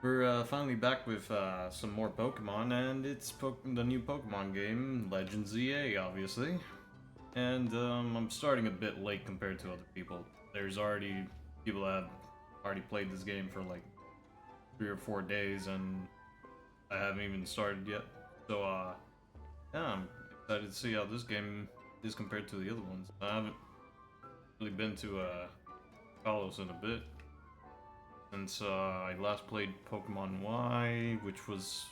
We're finally back with some more Pokemon, and it's the new Pokemon game, Legends EA, obviously. And I'm starting a bit late compared to other people. There's already people that have already played this game for like 3 or 4 days, and I haven't even started yet. So, yeah, I'm excited to see how this game is compared to the other ones. I haven't really been to Kalos in a bit. Since I last played Pokemon Y, which was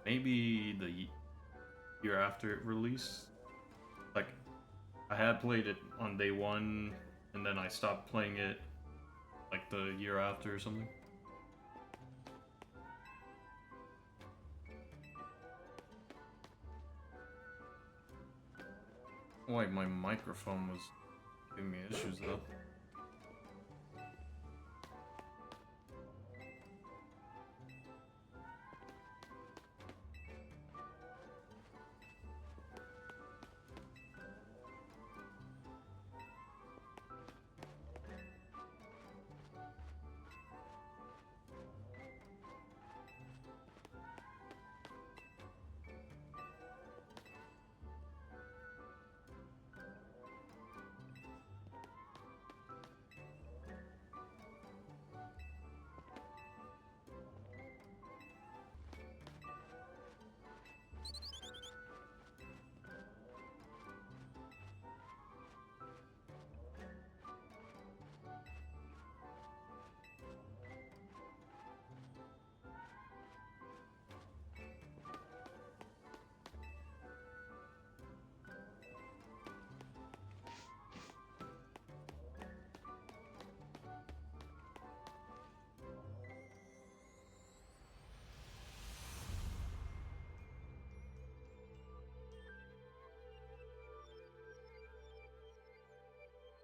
maybe the year after it released. Like, I had played it on day one, and then I stopped playing it like the year after or something. Like, my microphone was giving me issues though.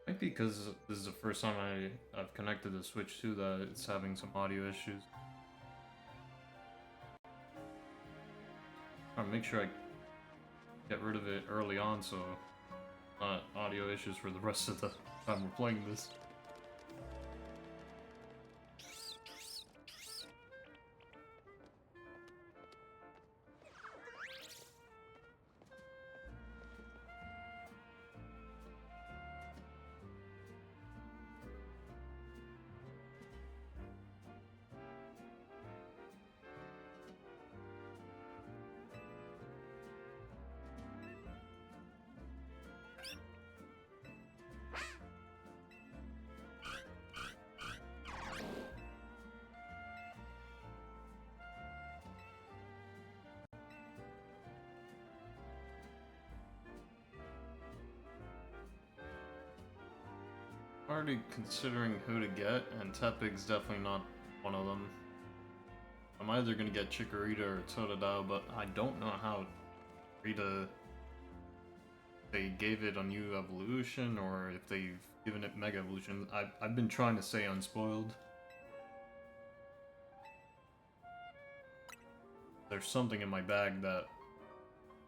Might be because this is the first time I've connected the Switch to that it's having some audio issues. I'll make sure I get rid of it early on so not audio issues for the rest of the time we're playing this. Already considering who to get, and Tepig's definitely not one of them. I'm either gonna get Chikorita or Totodile, but I don't know how Rita they gave it a new evolution or if they've given it Mega Evolution. I've been trying to say unspoiled. There's something in my bag that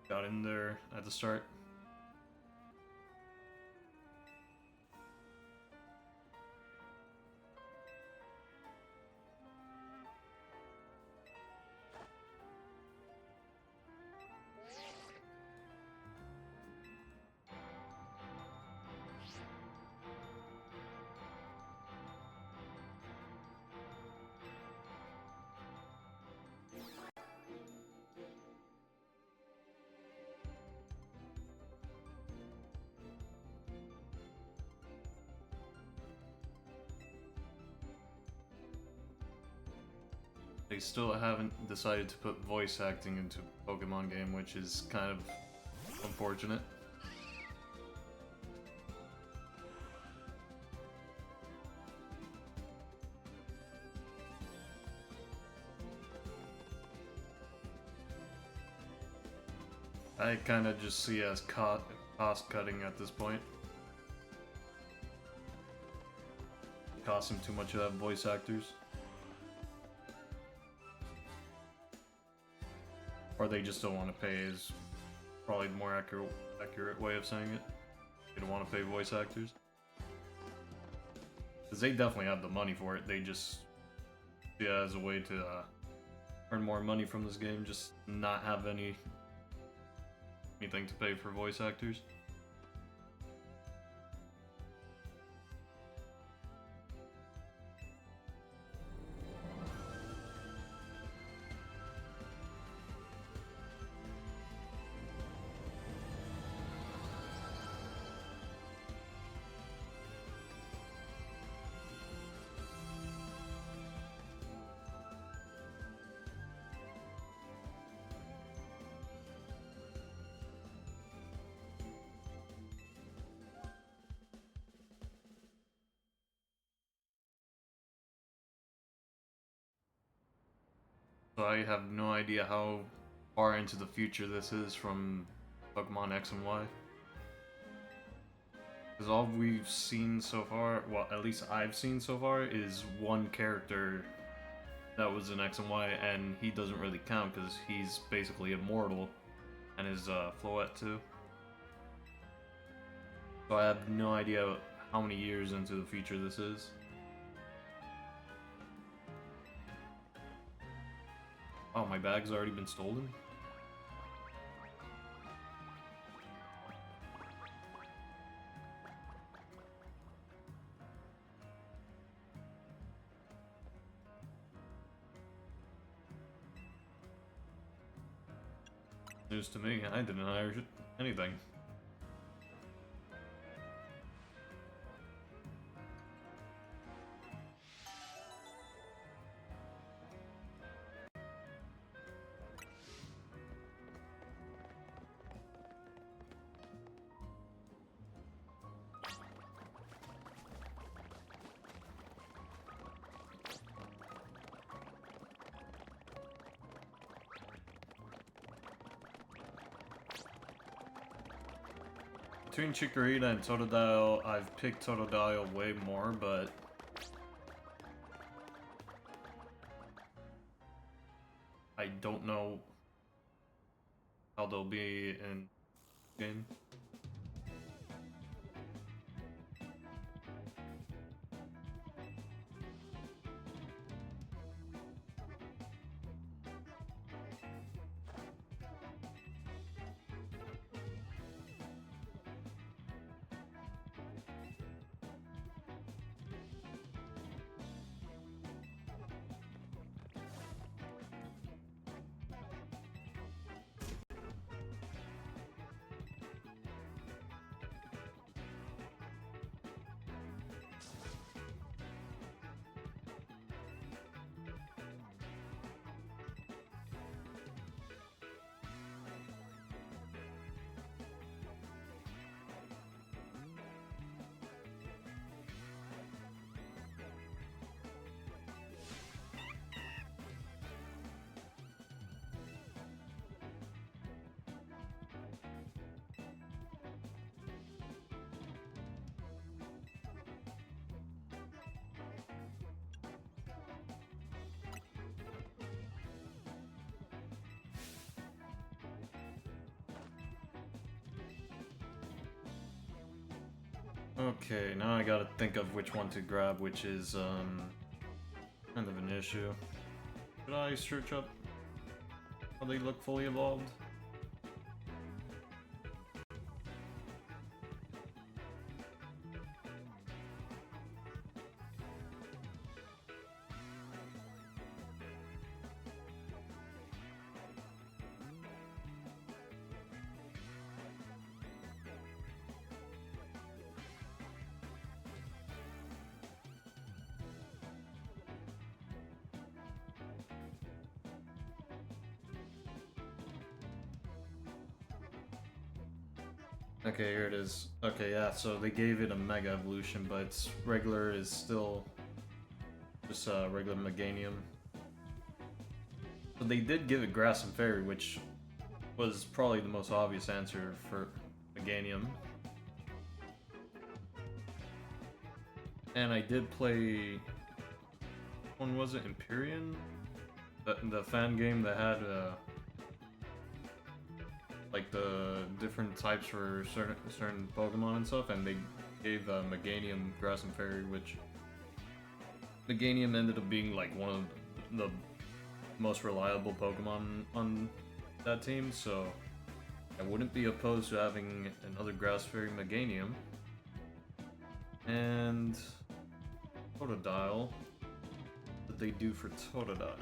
got in there at the start. They still haven't decided to put voice acting into a Pokemon game, which is kind of unfortunate. I kind of just see it as cost cutting at this point. It costs them too much to have voice actors. Or they just don't want to pay is probably the more accurate way of saying it. They don't want to pay voice actors. Because they definitely have the money for it, they just Yeah, as a way to earn more money from this game, just not have anything to pay for voice actors. So I have no idea how far into the future this is from Pokemon X and Y. Because all we've seen so far, well, at least I've seen so far, is one character that was in X and Y, and he doesn't really count because he's basically immortal, and his Floette too. So I have no idea how many years into the future this is. Oh, my bag's already been stolen? News to me, I didn't hire anything. Between Chikorita and Totodile, I've picked Totodile way more, but I don't know how they'll be in game. Okay, now I gotta think of which one to grab, which is, kind of an issue. Should I search up how they look fully evolved? Okay, here it is. Okay, yeah, so they gave it a Mega Evolution, but its regular is still just regular Meganium. But they did give it Grass and Fairy, which was probably the most obvious answer for Meganium. And I did play... When was it? Empyrean? The fan game that had like the different types for certain Pokemon and stuff, and they gave Meganium Grass and Fairy, which Meganium ended up being like one of the most reliable Pokemon on that team, so I wouldn't be opposed to having another Grass Fairy Meganium. And Totodile. What did they do for Totodile?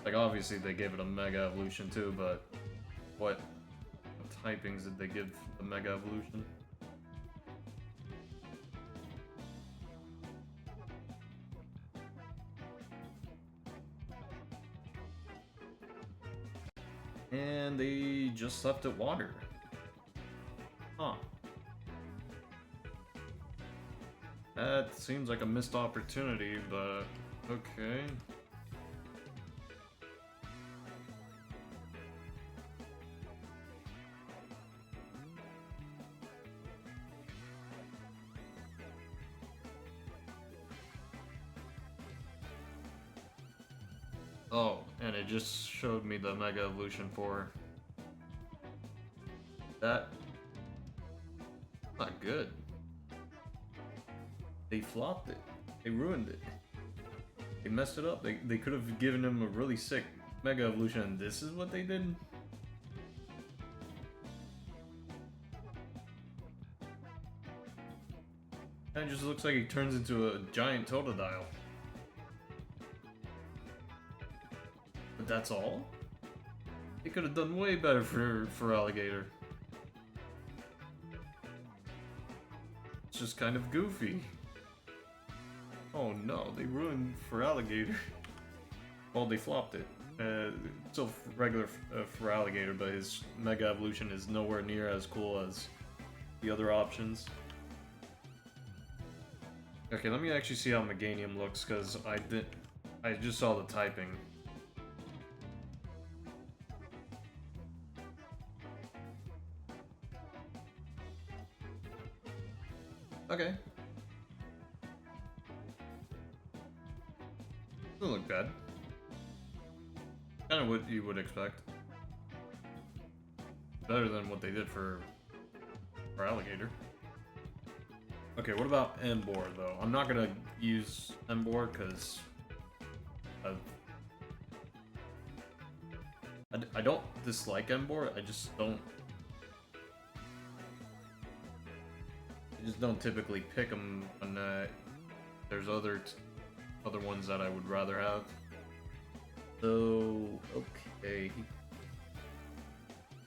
Like, obviously they gave it a Mega Evolution too, but what typings did they give the Mega Evolution? And they just left it water. Huh. That seems like a missed opportunity, but okay. Oh, and it just showed me the Mega Evolution for that. Not good. They flopped it. They ruined it. They messed it up. They could have given him a really sick Mega Evolution, and this is what they did? And it just looks like he turns into a giant Totodile. But that's all? They could have done way better for Alligator. It's just kind of goofy. Oh no, they ruined for Alligator. Well, they flopped it. Still regular for Alligator, but his Mega Evolution is nowhere near as cool as the other options. Okay, let me actually see how Meganium looks, because I just saw the typing. Okay. Doesn't look bad. Kind of what you would expect. Better than what they did for Alligator. Okay, what about Embor though? I'm not gonna use Embor because I don't dislike Embor. I just don't typically pick them when there's other ones that I would rather have. So okay,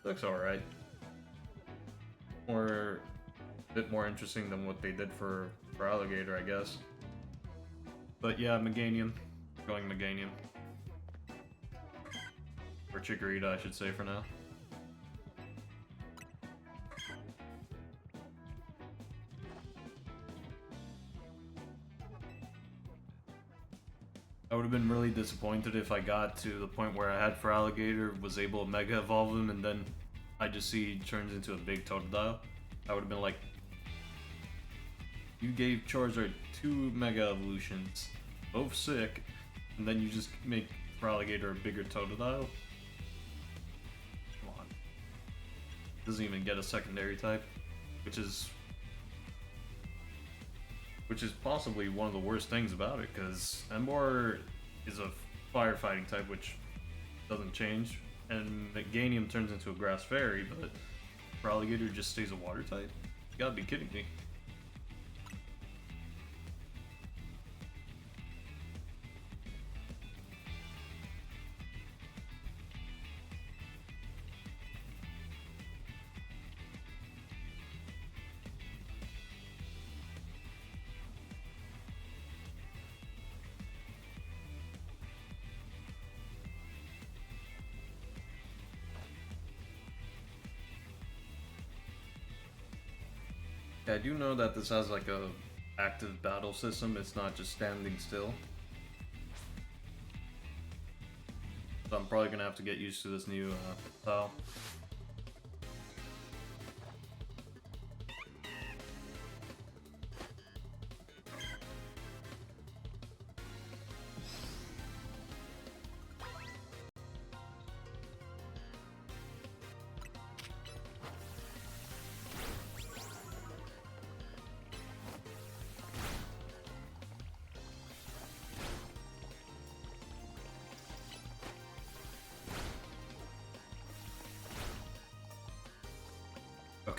looks alright. A bit more interesting than what they did for Alligator, I guess. But yeah, Meganium. Going Meganium. Or Chikorita, I should say, for now. I would have been really disappointed if I got to the point where I had for Alligator, was able to Mega Evolve him, and then I just see he turns into a big Totodile. I would have been like, you gave Charizard 2 Mega Evolutions, both sick, and then you just make for Alligator a bigger Totodile? Come on. Doesn't even get a secondary type, which is possibly one of the worst things about it, because Embor is a firefighting type, which doesn't change, and Meganium turns into a Grass Fairy, but for Alligator just stays a water type? You gotta be kidding me. I do know that this has like a active battle system, it's not just standing still. So I'm probably gonna have to get used to this new style.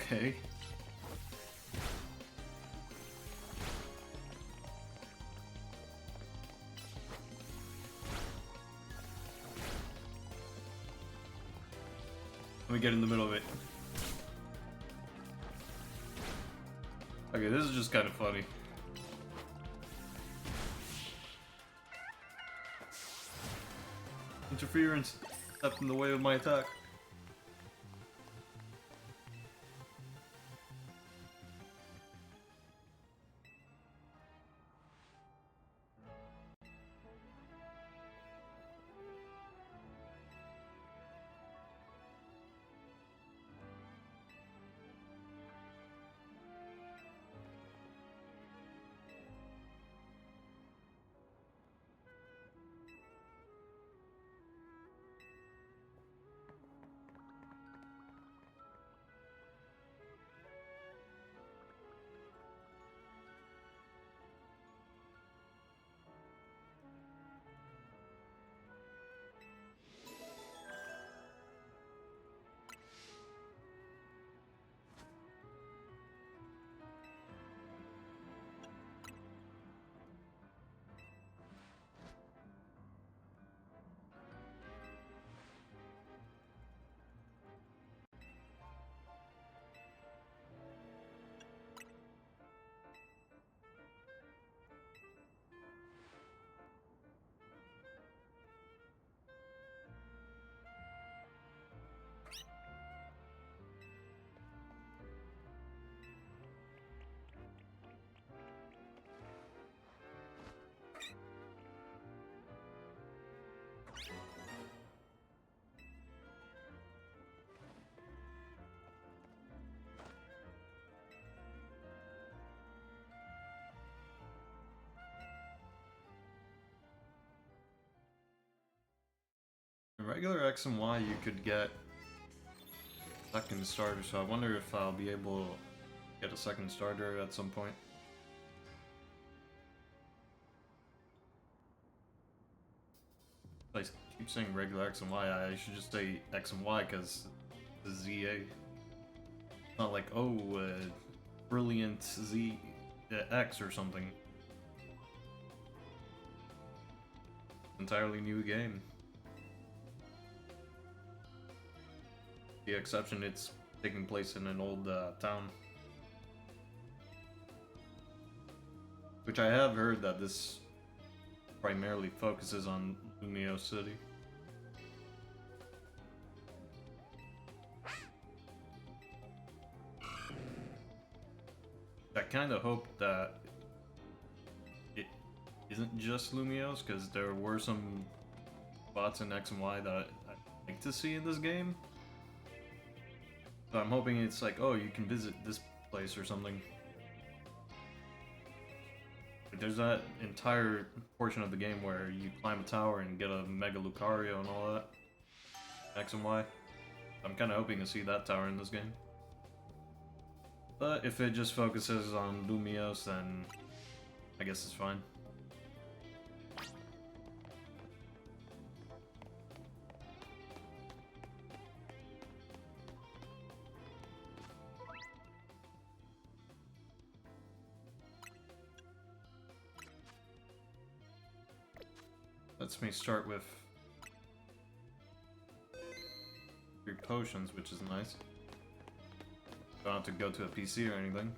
Okay. Let me get in the middle of it. Okay, this is just kind of funny. Interference. Stepped in the way of my attack. In regular X and Y, you could get second starter, so I wonder if I'll be able to get a second starter at some point. I keep saying regular X and Y, I should just say X and Y because the ZA. Not like, oh, brilliant Z X or something. Entirely new game. The exception, it's taking place in an old town. Which I have heard that this primarily focuses on Lumio City. I kind of hope that it isn't just Lumios, because there were some spots in X and Y that I'd like to see in this game. So I'm hoping it's like, oh, you can visit this place or something. But there's that entire portion of the game where you climb a tower and get a Mega Lucario and all that. X and Y. I'm kind of hoping to see that tower in this game. But if it just focuses on Lumios, then I guess it's fine. Lets me start with 3 potions, which is nice. Don't have to go to a PC or anything.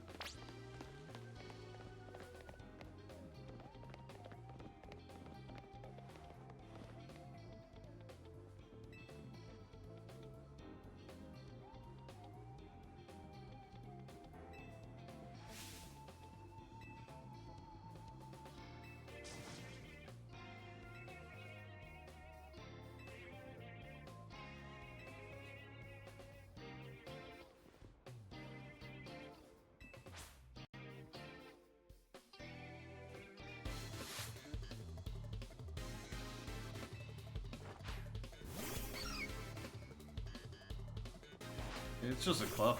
It's just a Cleffa.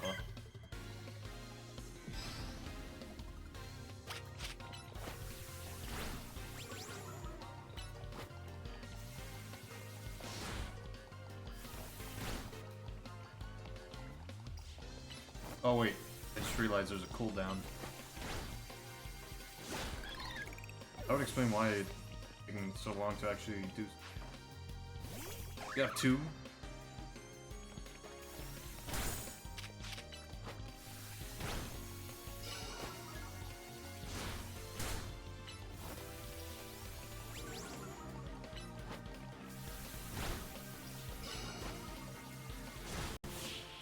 Oh wait, I just realized there's a cooldown. That would explain why it's taking so long to actually do. You have two.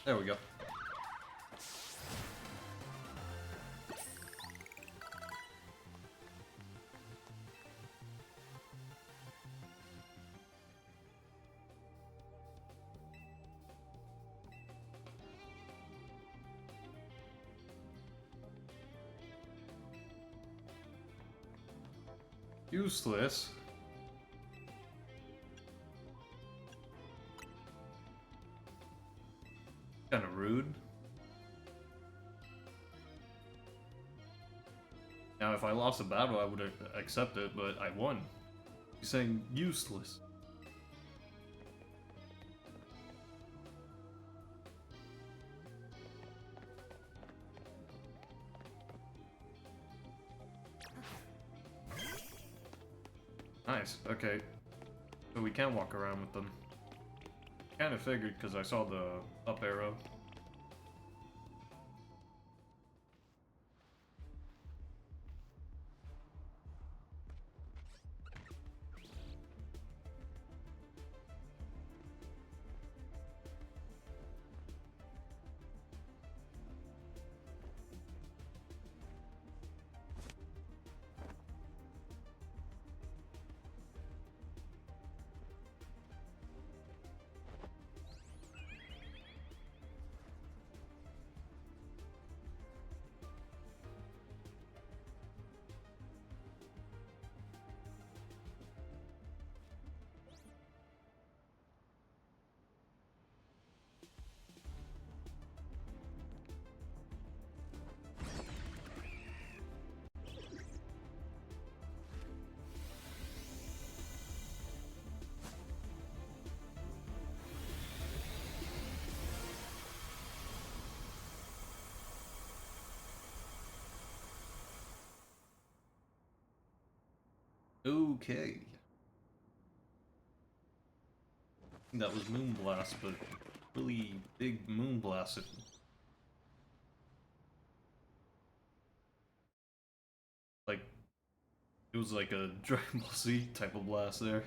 There we go. Useless. Kinda rude. Now, if I lost a battle, I would accept it, but I won. He's saying useless. Nice, okay. So we can walk around with them. Kinda figured, because I saw the up arrow. Okay. That was Moonblast, but really big Moonblast. Like, it was like a Dragon Ball Z type of blast there.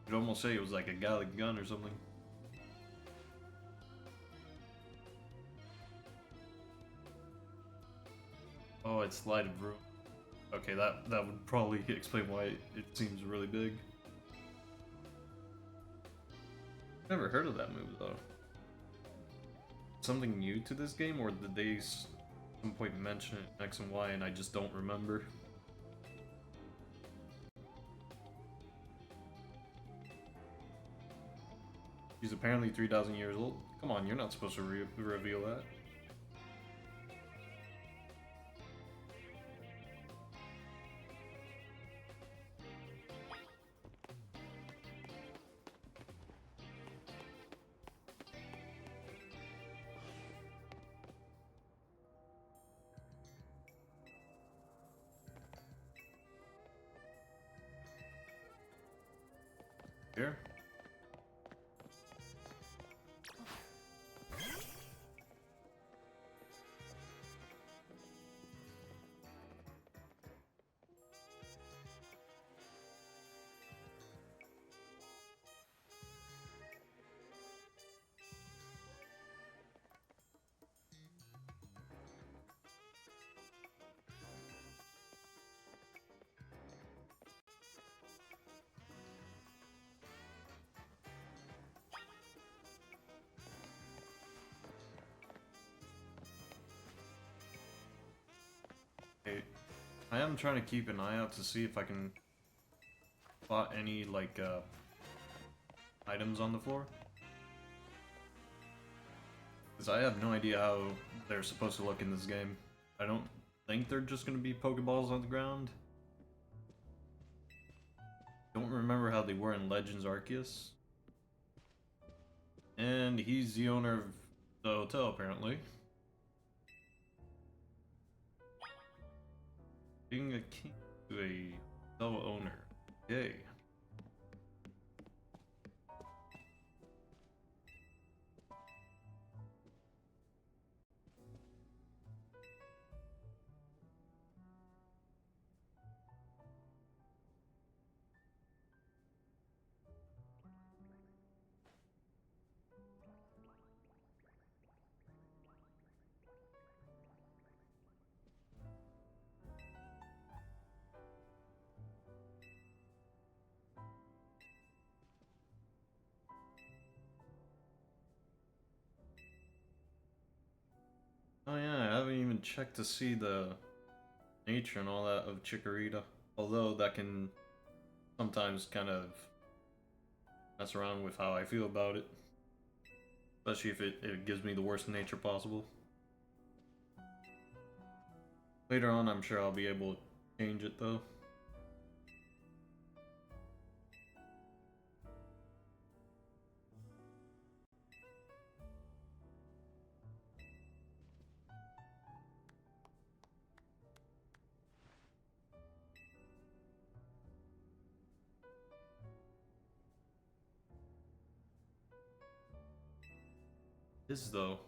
You'd almost say it was like a Gallic gun or something. Oh, it's lighted room. Okay, that would probably explain why it seems really big. Never heard of that move though. Something new to this game, or did they at some point mention it in X and Y and I just don't remember? He's apparently 3,000 years old. Come on, you're not supposed to reveal that. Here? Okay. I am trying to keep an eye out to see if I can spot any, like, items on the floor. Because I have no idea how they're supposed to look in this game. I don't think they're just going to be Pokeballs on the ground. Don't remember how they were in Legends Arceus. And he's the owner of the hotel, apparently. Being a king to a hotel owner. Yay. Oh yeah, I haven't even checked to see the nature and all that of Chikorita. Although that can sometimes kind of mess around with how I feel about it. Especially if it gives me the worst nature possible. Later on, I'm sure I'll be able to change it though. Is though.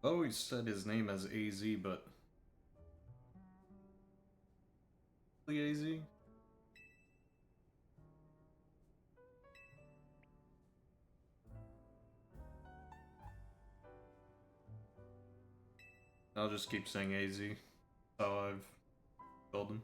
I always said his name as AZ, but really AZ? I'll just keep saying AZ. How I've told him.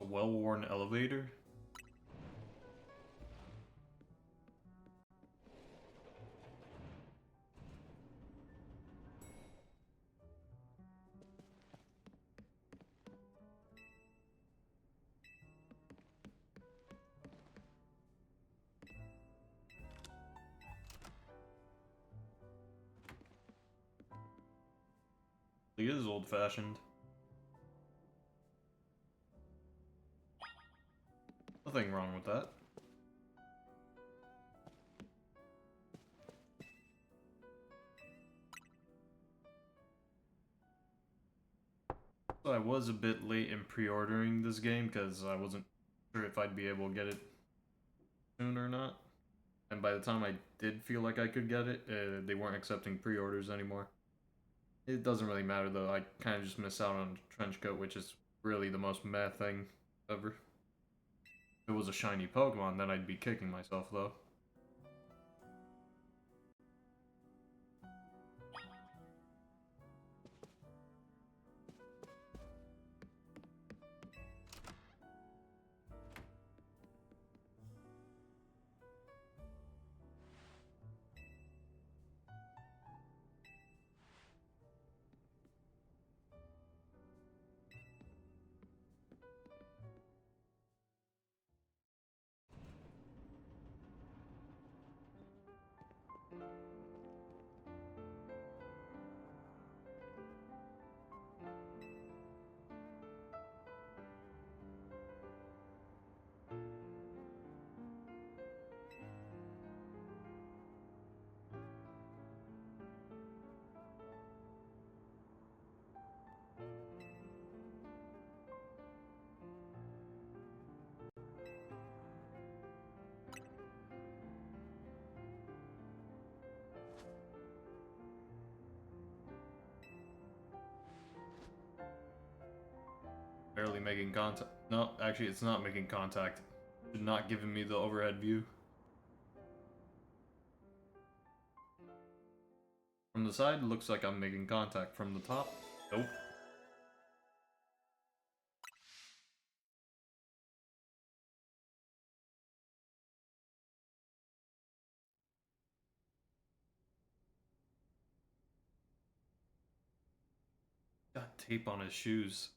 A well-worn elevator? He is old-fashioned. Nothing wrong with that. So I was a bit late in pre-ordering this game because I wasn't sure if I'd be able to get it soon or not. And by the time I did feel like I could get it, they weren't accepting pre-orders anymore. It doesn't really matter though, I kind of just miss out on Trench Coat, which is really the most meh thing ever. If it was a shiny Pokemon, then I'd be kicking myself though. Barely making contact. No, actually, it's not making contact. It's not giving me the overhead view. From the side, looks like I'm making contact. From the top, nope. Got tape on his shoes.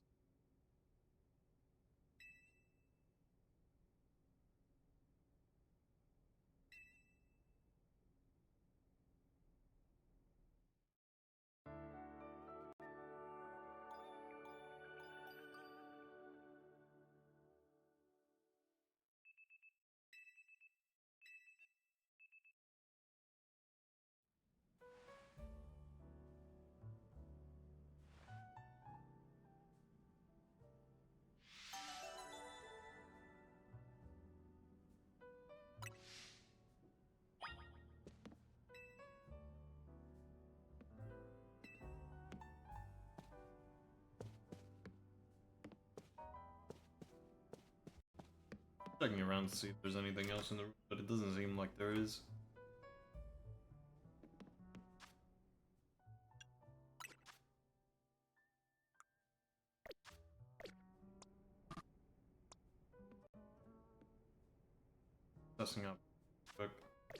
Checking around to see if there's anything else in the room, but it doesn't seem like there is. Testing out quick. I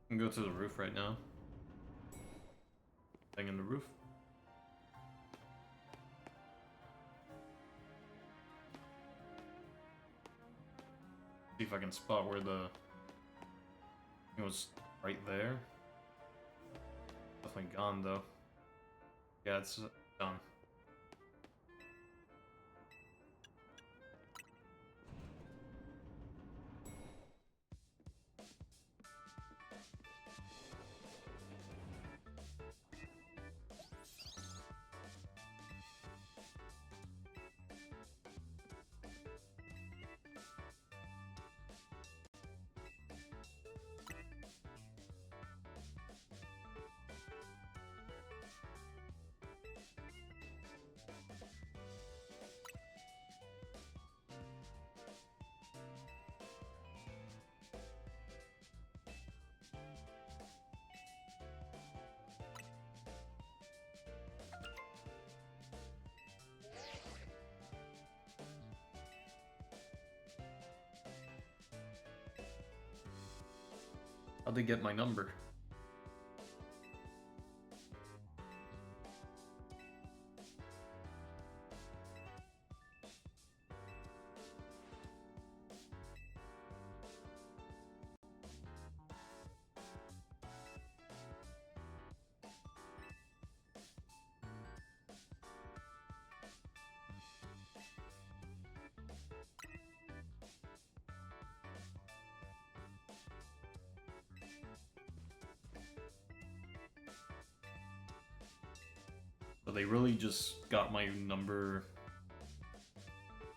can go to the roof right now. Thing in the roof. See if I can spot where the it was right there. Definitely gone though. Yeah, it's done. How'd they get my number? So they really just got my number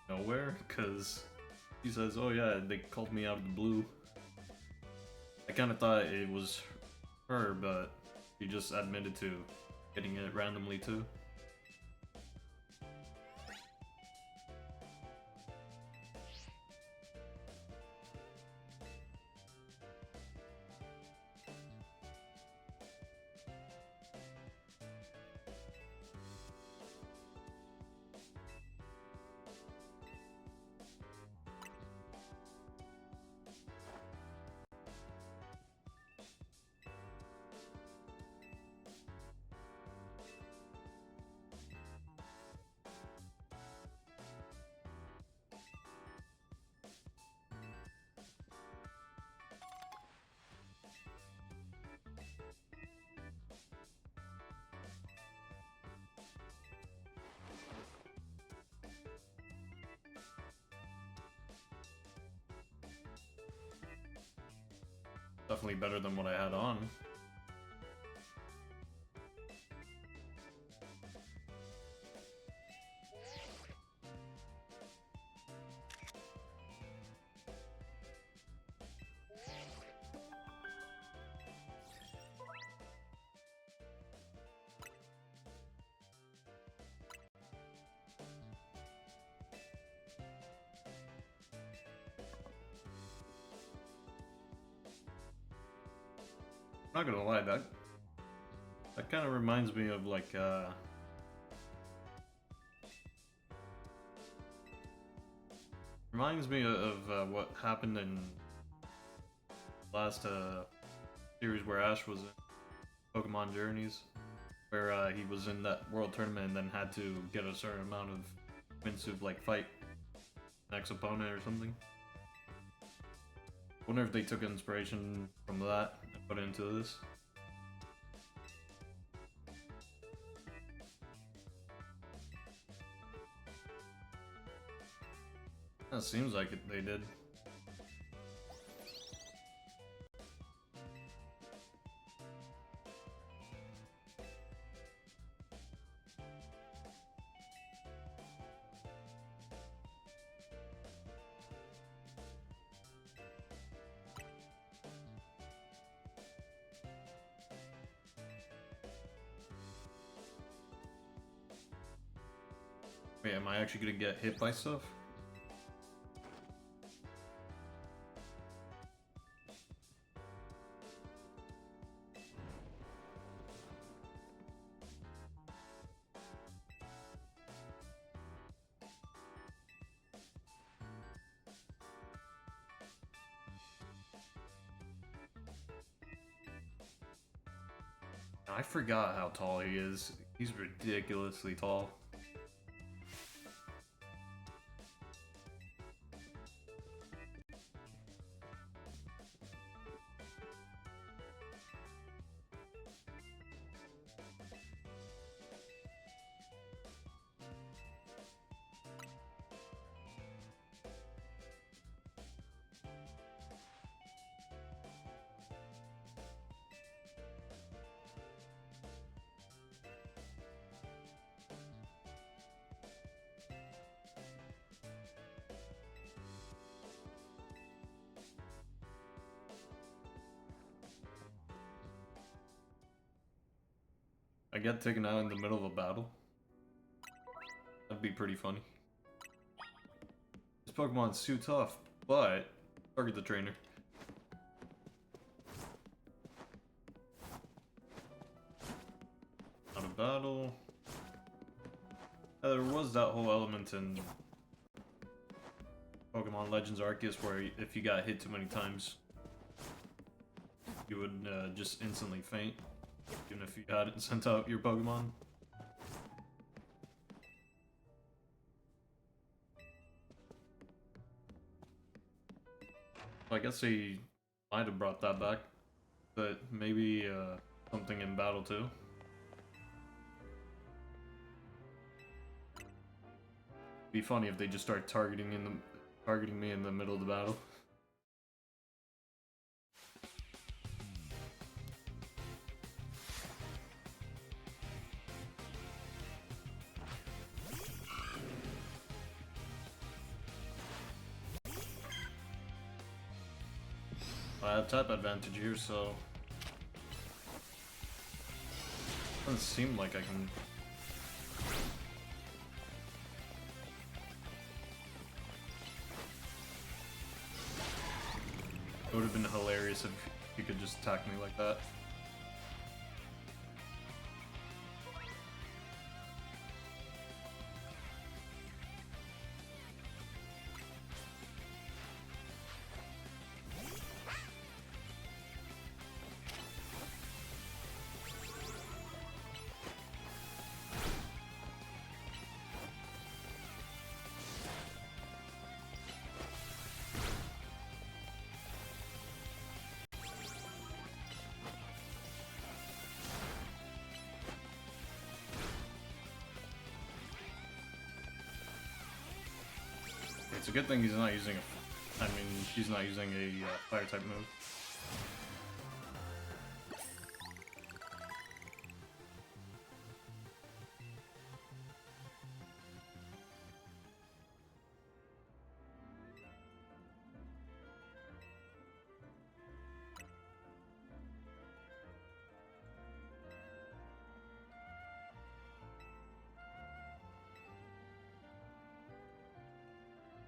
nowhere, because he says, oh yeah, they called me out of the blue. I kind of thought it was her, but she just admitted to getting it randomly too. Definitely better than what I had on. I'm not gonna lie, that kind of reminds me of like reminds me of what happened in last series where Ash was in Pokemon Journeys, where he was in that world tournament and then had to get a certain amount of wins to like fight next opponent or something. Wonder if they took inspiration from that and put it into this. That seems like it, they did. Wait, am I actually gonna get hit by stuff? I forgot how tall he is. He's ridiculously tall. I get taken out in the middle of a battle. That'd be pretty funny. This Pokemon's too tough, but target the trainer. Out of battle. There was that whole element in Pokemon Legends Arceus where if you got hit too many times, you would just instantly faint, even if you hadn't sent out your Pokemon. I guess they might have brought that back, but maybe something in battle too. Be funny if they just start targeting me in the middle of the battle. I have type advantage here, so doesn't seem like I can. It would have been hilarious if you could just attack me like that. It's a good thing he's not using a. I mean, she's not using a fire type move.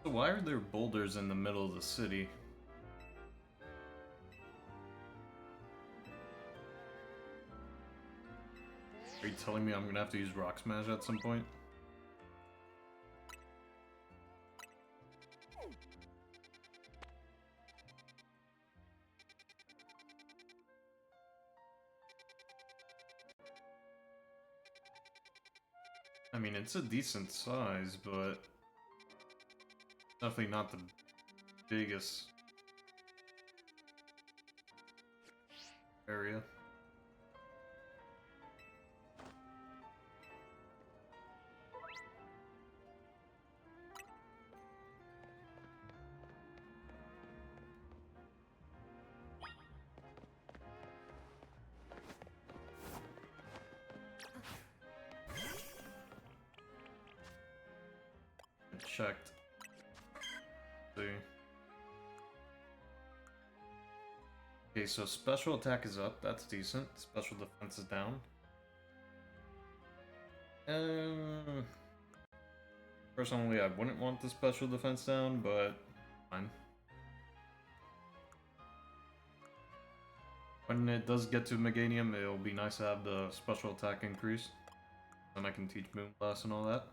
So why are there boulders in the middle of the city? Are you telling me I'm gonna have to use Rock Smash at some point? I mean, it's a decent size, but definitely not the biggest area. Checked. See. Okay, so special attack is up. That's decent. Special defense is down. Personally, I wouldn't want the special defense down, but fine. When it does get to Meganium, it'll be nice to have the special attack increase. Then I can teach Moonblast and all that.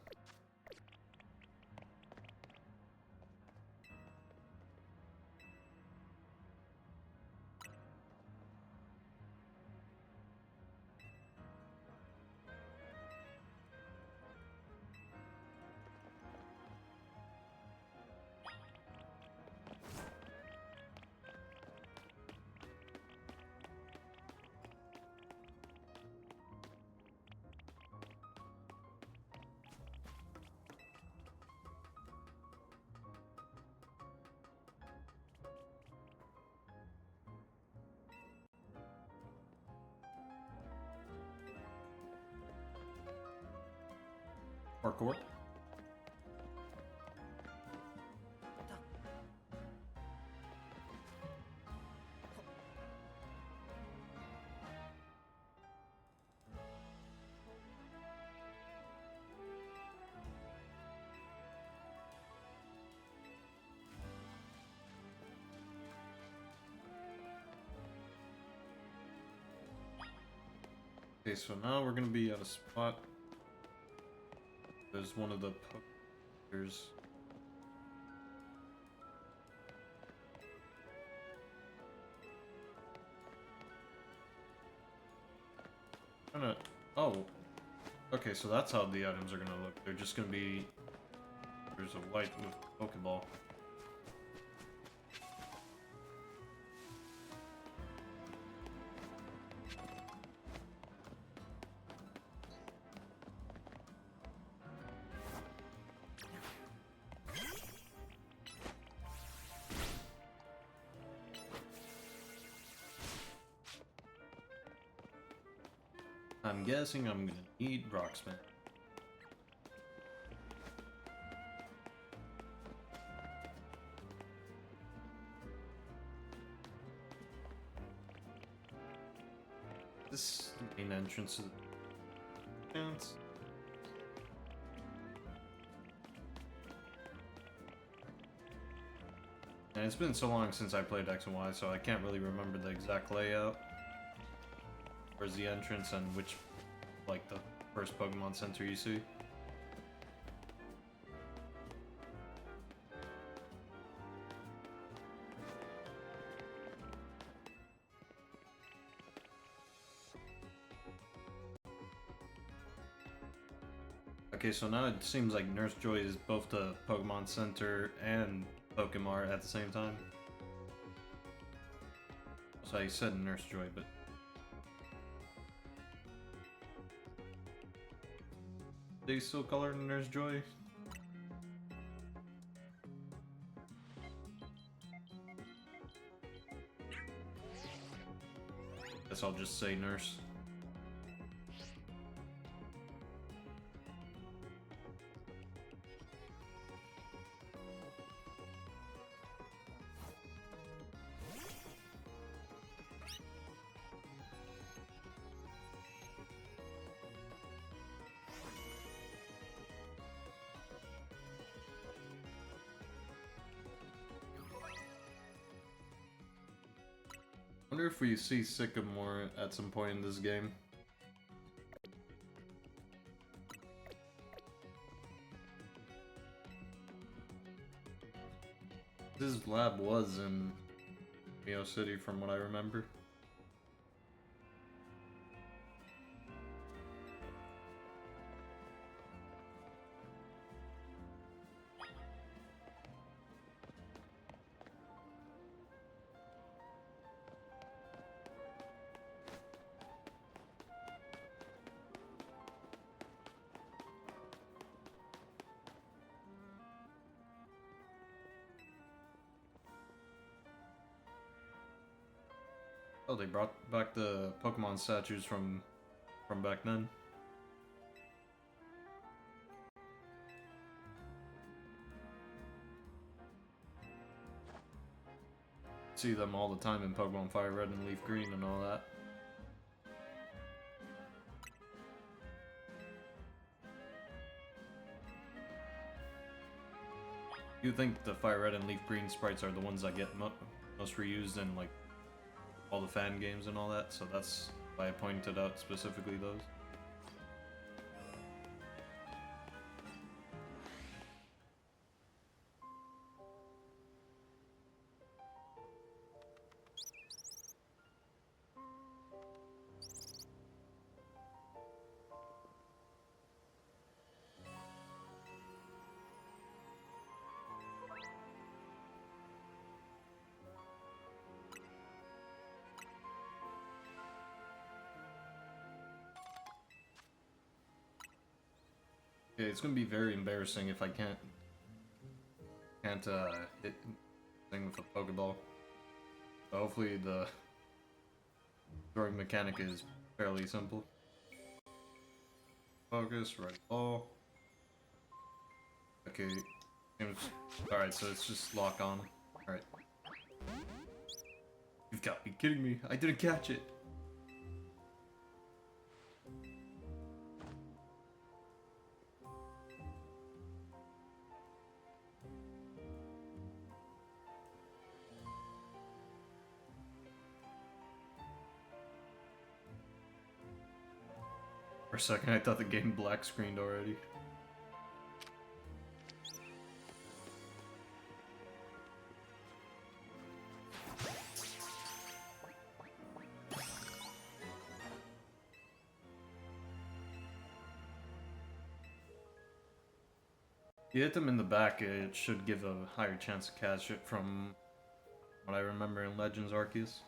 Parkour. Okay, so now we're gonna be at a spot. There's one of the pokers. Kinda. Oh. Okay, so that's how the items are gonna look. They're just gonna be. There's a white with Pokeball. I'm guessing I'm gonna need Rock Smash. This is the main entrance to the dance. And it's been so long since I played X and Y, so I can't really remember the exact layout. Where's the entrance and which, like, the first Pokemon Center you see? Okay, so now it seems like Nurse Joy is both the Pokemon Center and Pokemon at the same time. So I said Nurse Joy, but... they still call her Nurse Joy? Guess I'll just say Nurse. I wonder if we see Sycamore at some point in this game. His lab was in Neo City from what I remember. Oh, they brought back the Pokemon statues from back then. See them all the time in Pokemon Fire Red and Leaf Green and all that. You think the Fire Red and Leaf Green sprites are the ones that get most reused in like all the fan games and all that, so that's why I pointed out specifically those. Okay, it's gonna be very embarrassing if I can't hit thing with a Pokeball. So hopefully the throwing mechanic is fairly simple. Focus, right ball. Okay, alright, so it's just lock on. Alright. You've got to be kidding me, I didn't catch it! For a second, I thought the game black screened already. If you hit them in the back, it should give a higher chance to catch it from what I remember in Legends Arceus.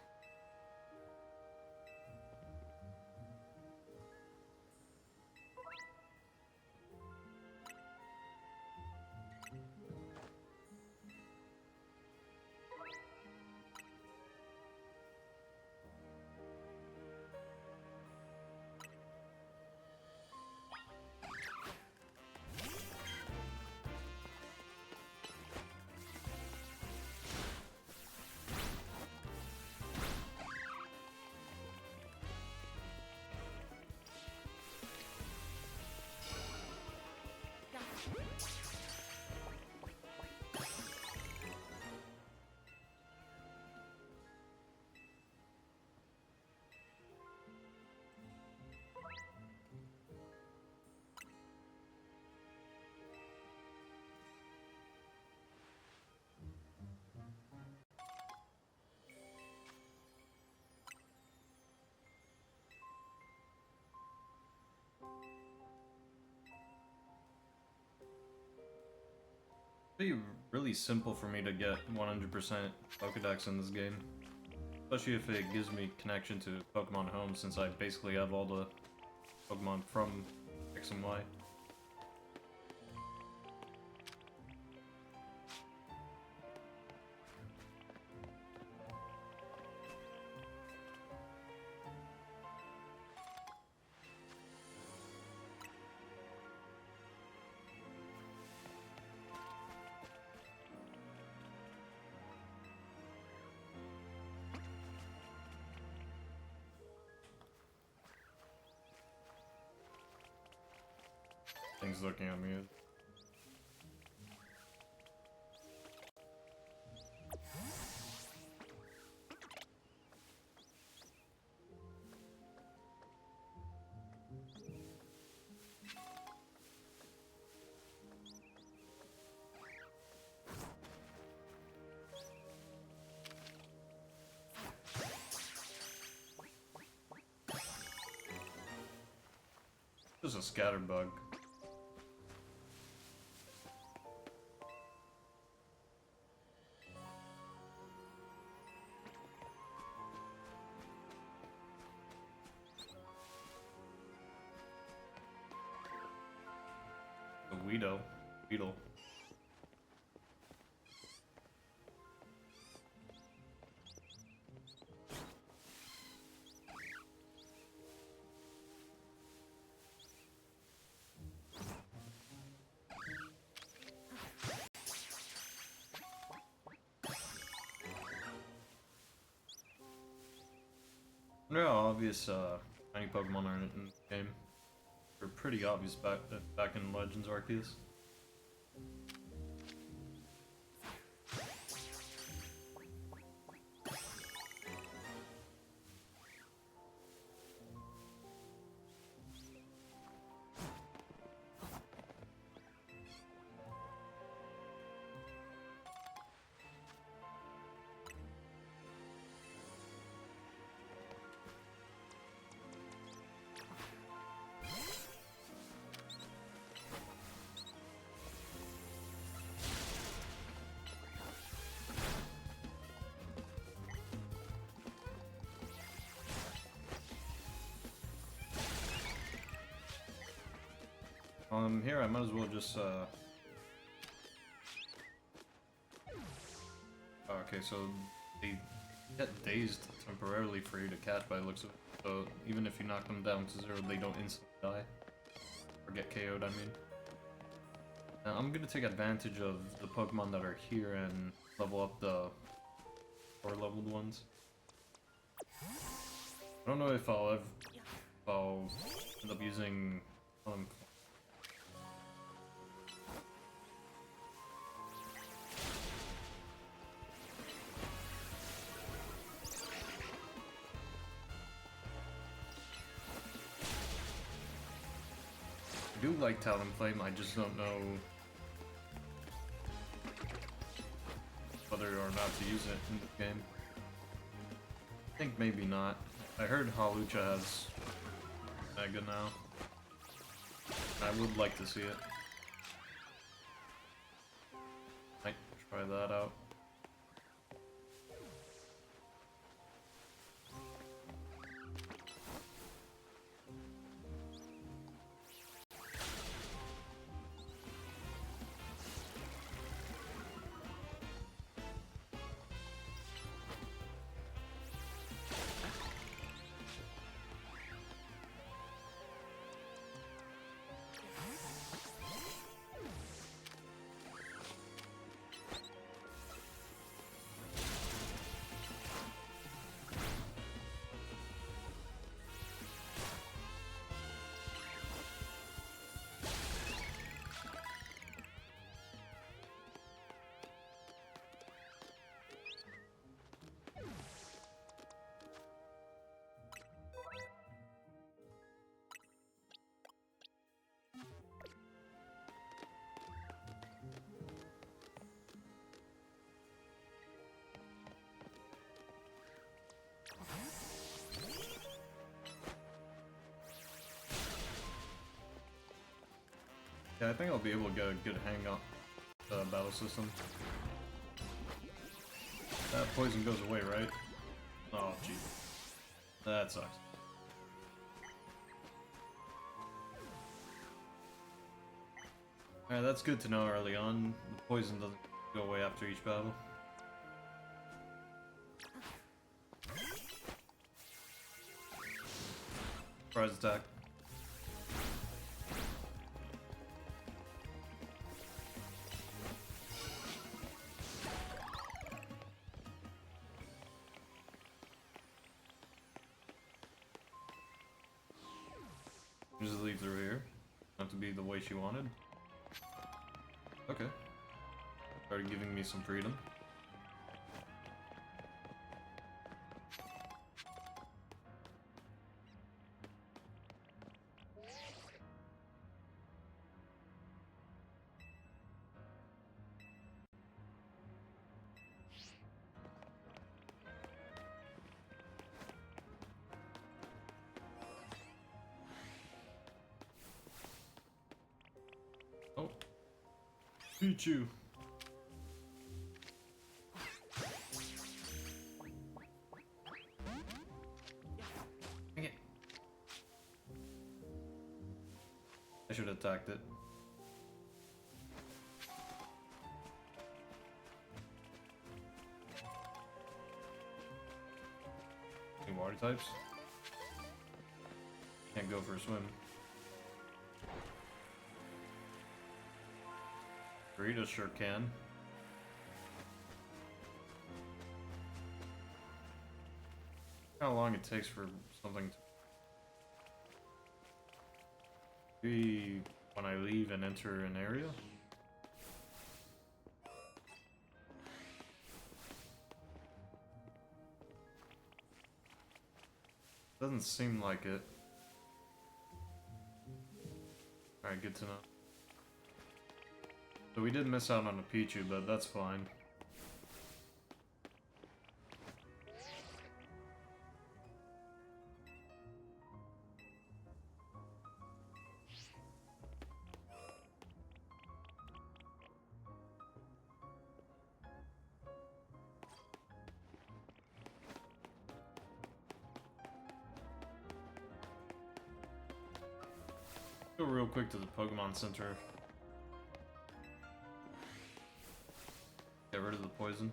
It'd be really simple for me to get 100% Pokedex in this game. Especially if it gives me connection to Pokemon Home, since I basically have all the Pokemon from X and Y. Things looking at me. Just a scatterbug. The Weedle. Beetle. I wonder how obvious tiny Pokemon are in the game. They're pretty obvious back in Legends Arceus. Here I might as well just okay, so they get dazed temporarily for you to catch by the looks of it. So even if you knock them down to 0, they don't instantly die. Or get KO'd, I mean. Now I'm gonna take advantage of the Pokemon that are here and level up the 4-leveled ones. I don't know if I'll end up using I do like Talonflame, I just don't know whether or not to use it in the game. I think maybe not. I heard Hawlucha has Mega now. I would like to see it. Might try that out. Yeah, I think I'll be able to get a good hang on the battle system. That poison goes away, right? Oh, gee. That sucks. Alright, that's good to know early on. The poison doesn't go away after each battle. Surprise attack. Just leave through here. Not to be the way she wanted. Okay. Started giving me some freedom. Pichu. Okay. I should have attacked it. Any water types? Can't go for a swim. Burrito sure can. How long it takes for something to be when I leave and enter an area? Doesn't seem like it. Alright, good to know. So we did miss out on a Pichu, but that's fine. Go real quick to the Pokemon Center. Get rid of the poison.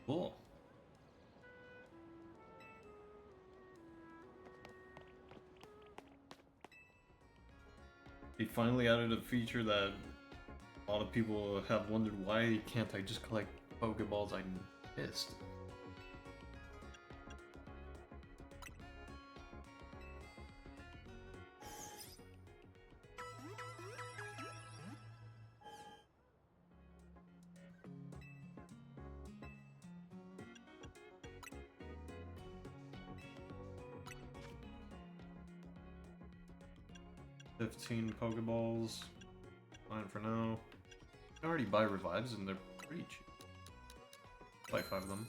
Cool. They finally added a feature that a lot of people have wondered, why can't I just collect Pokeballs I missed? $15 Pokeballs. Fine for now. I can already buy revives and they're pretty cheap. Buy 5 of them.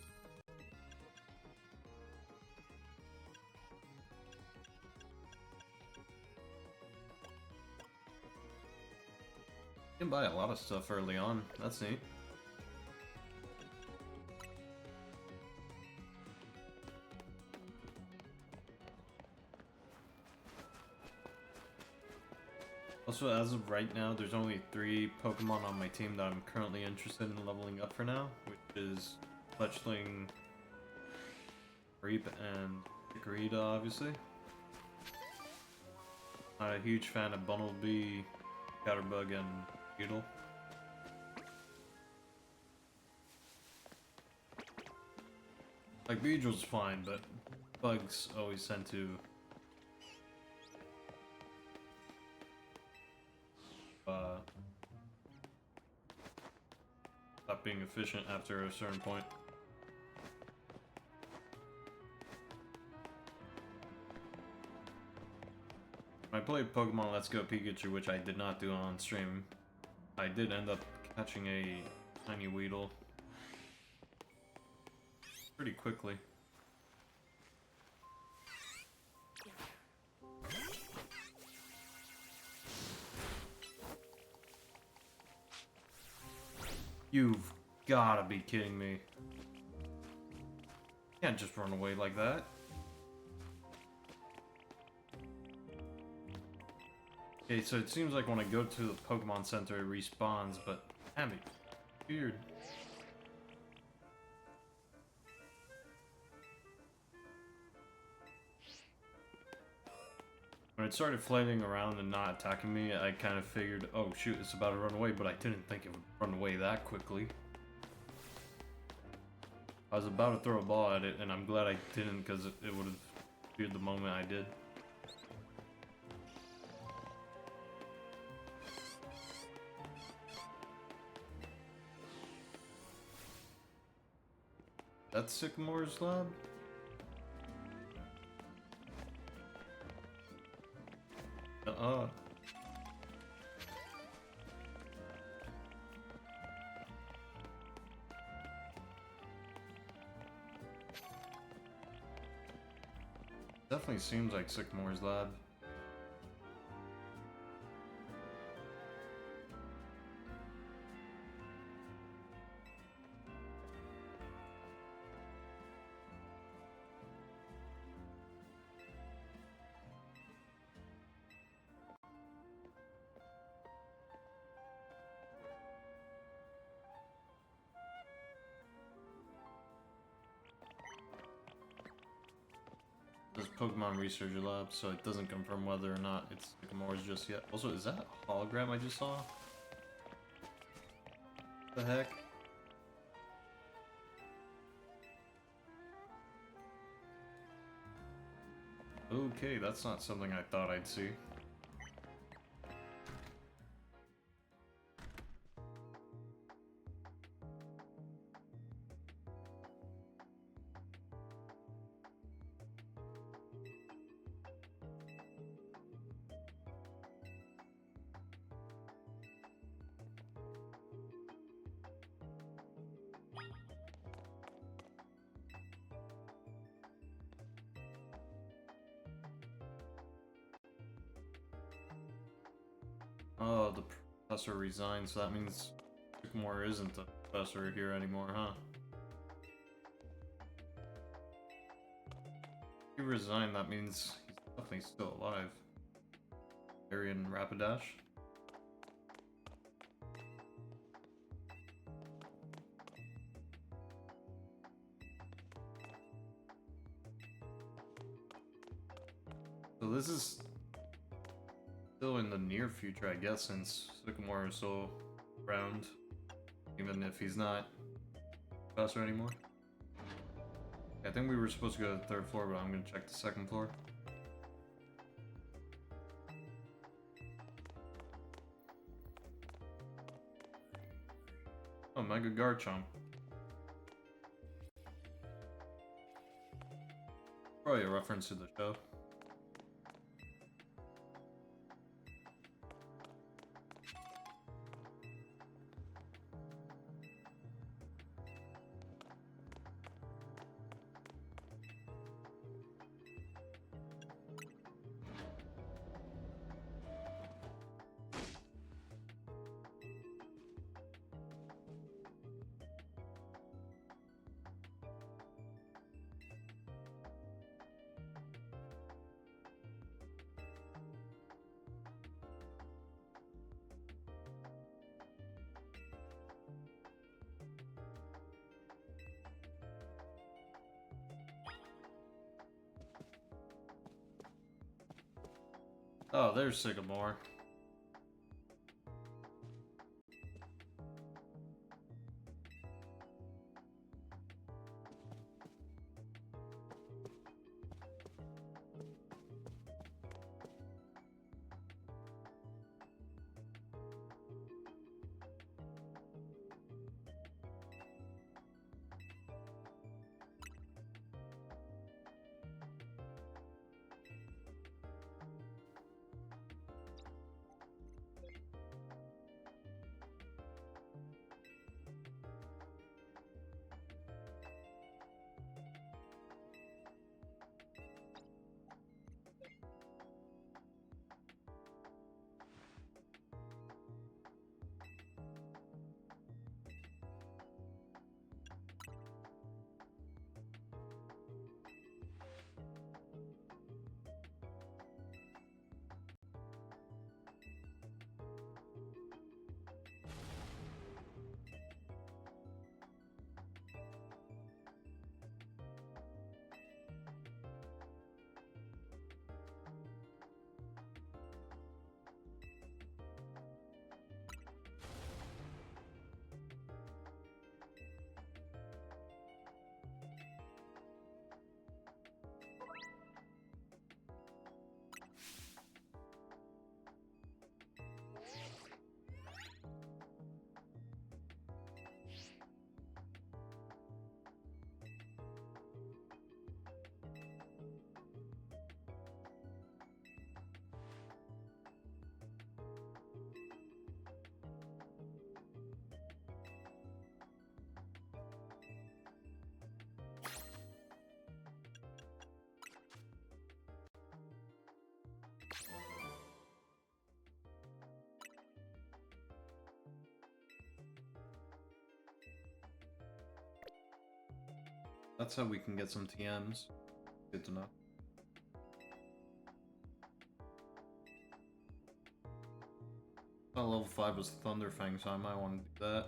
You can buy a lot of stuff early on. That's neat. Also, as of right now, there's only 3 Pokemon on my team that I'm currently interested in leveling up for now, which is Fletchling, Reap, and Chikorita, obviously. Not a huge fan of Bunnelby, Scatterbug, and Beetle. Like, Beedrill's fine, but bugs always tend to stop being efficient after a certain point. When I played Pokemon Let's Go Pikachu, which I did not do on stream, I did end up catching a tiny Weedle pretty quickly. You've gotta be kidding me. You can't just run away like that. Okay, so it seems like when I go to the Pokemon Center it respawns, but damn it, weird. When it started flailing around and not attacking me, I kind of figured, oh shoot, it's about to run away, but I didn't think it would run away that quickly. I was about to throw a ball at it, and I'm glad I didn't, because it would have Dude, the moment I did. That's Sycamore's lab? Uh-uh. Definitely seems like Sycamore's lab. This Pokemon Researcher Lab, so it doesn't confirm whether or not it's Sycamore's just yet. Also, is that a hologram I just saw? The heck? Okay, that's not something I thought I'd see. Oh, the professor resigned, so that means Sycamore isn't the professor here anymore, huh? He resigned, that means he's definitely still alive. Arian Rapidash. So this is still in the near future, I guess, since Sycamore is still around, even if he's not professor anymore. I think we were supposed to go to the third floor, but I'm gonna check the second floor. Oh, Mega Garchomp. Probably a reference to the show. Oh, there's Sycamore. That's how we can get some TMs. Good to know. Well, level 5 was Thunderfang, so I might want to do that.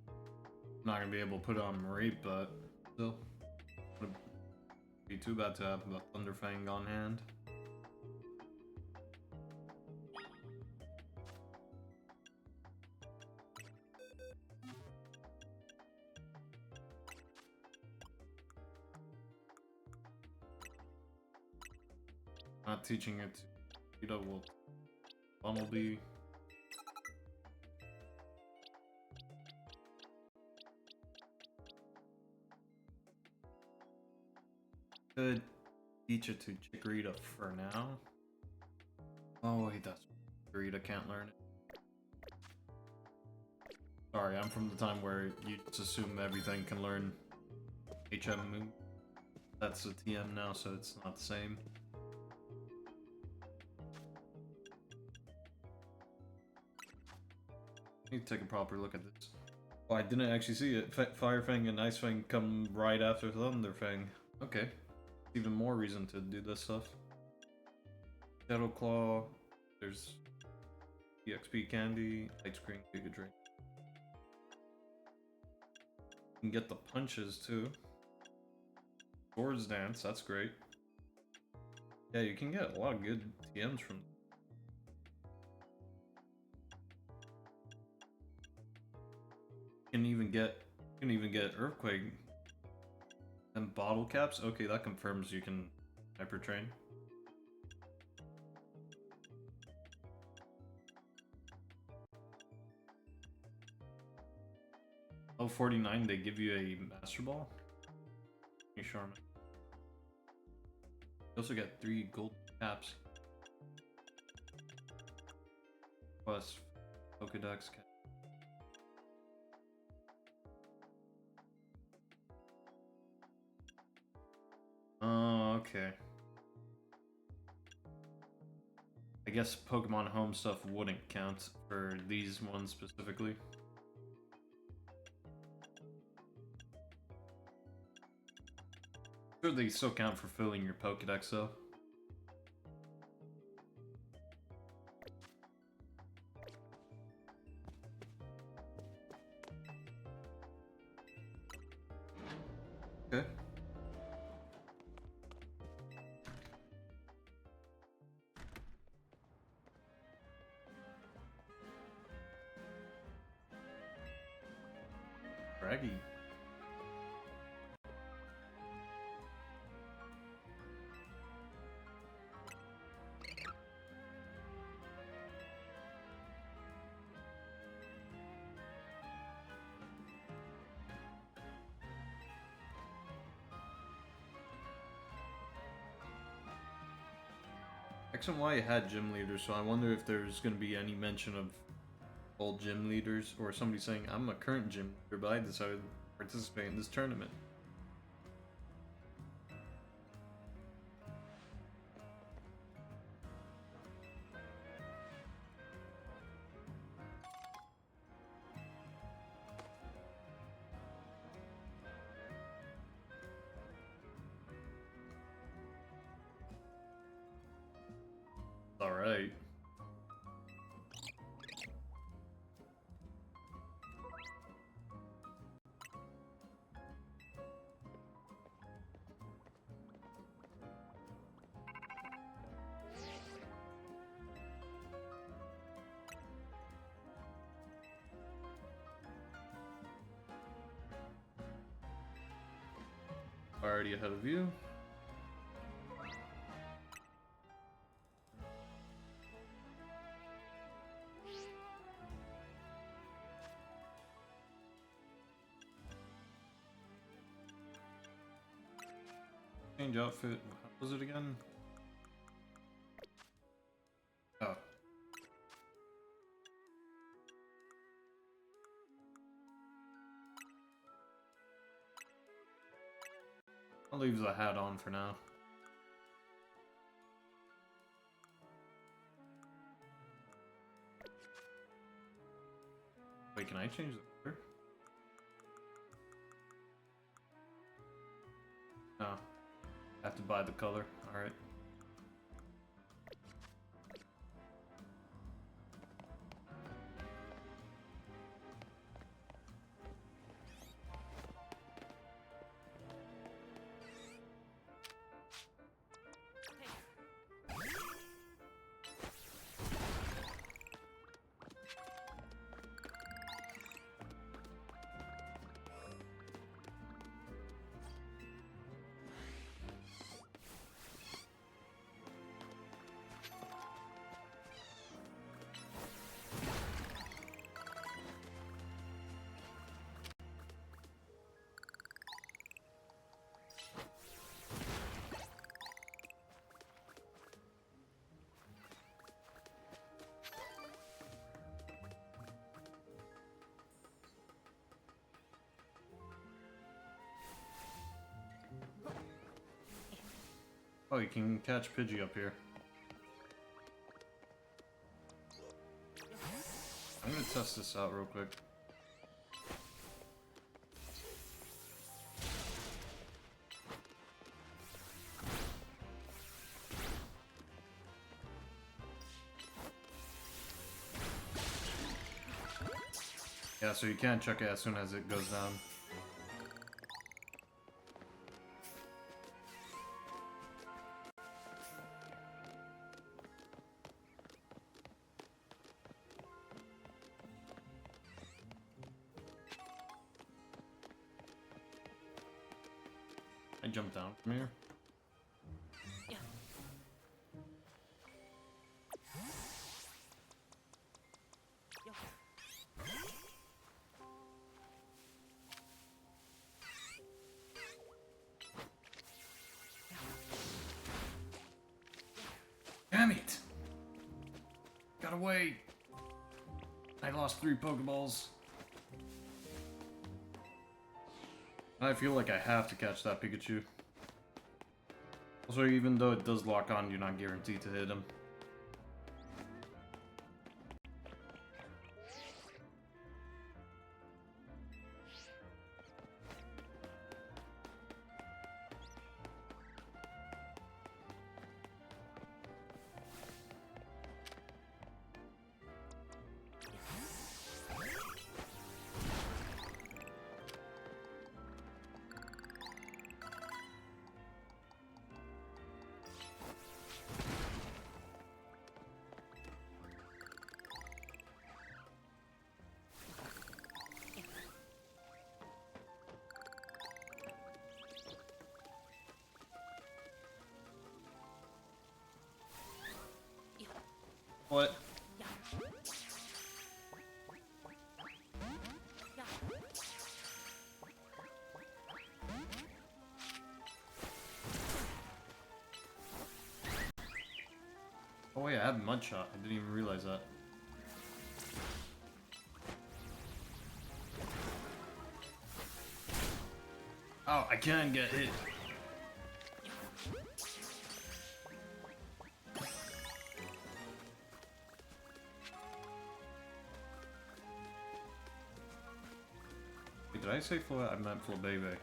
I'm not gonna be able to put it on Marie, but still. Wouldn't be too bad to have a Thunderfang on hand. Not teaching it to Vita will Bumblebee. Could teach it to Chikorita for now. Oh wait, that's Chikorita can't learn it. Sorry, I'm from the time where you just assume everything can learn HM move. That's a TM now, so it's not the same. Need to take a proper look at this. Oh, I didn't actually see it. Firefang and Icefang come right after Thunderfang. Okay. Even more reason to do this stuff. Shadow Claw. There's EXP Candy. Ice Cream, Giga Drink. You can get the punches too. Swords Dance, that's great. Yeah, you can get a lot of good TMs from. You can even get Earthquake and Bottle Caps. Okay, that confirms you can Hyper Train. Oh, 49, they give you a Master Ball? You sure? You also get 3 gold caps. Plus Pokedex cap. Oh, okay. I guess Pokemon Home stuff wouldn't count for these ones specifically. Sure, they still count for filling your Pokedex though. Okay. Braggy. X and Y had gym leaders, so I wonder if there's going to be any mention of old gym leaders or somebody saying, I'm a current gym leader, but I decided to participate in this tournament. Alright. Already ahead of you. Change outfit. How was it again? Oh. I'll leave the hat on for now. Wait, can I change the color? Have to buy the color. Alright. Oh, you can catch Pidgey up here. I'm gonna test this out real quick. Yeah, so you can't check it as soon as it goes down. I jump down from here. Damn it! Got away! I lost 3 Pokeballs. I feel like I have to catch that Pikachu. Also, even though it does lock on, you're not guaranteed to hit him. What? Oh wait, I have Mud Shot. I didn't even realize that. Oh, I can get hit. Wait, did I say Flo? I meant Flabebe.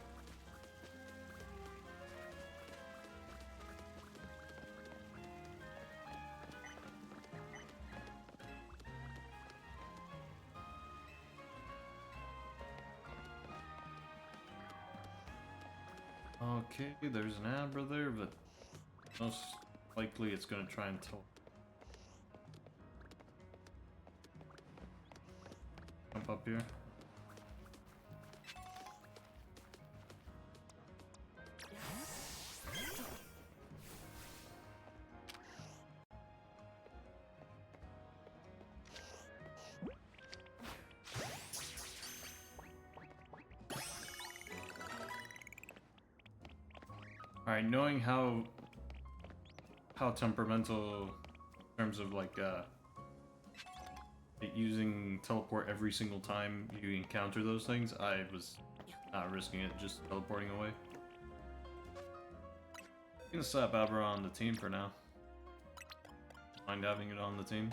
Okay, there's an Abra there, but most likely it's gonna try and jump up here. Alright, knowing how temperamental in terms of like using teleport every single time you encounter those things, I was not risking it, just teleporting away. I'm gonna slap Abra on the team for now. Mind having it on the team.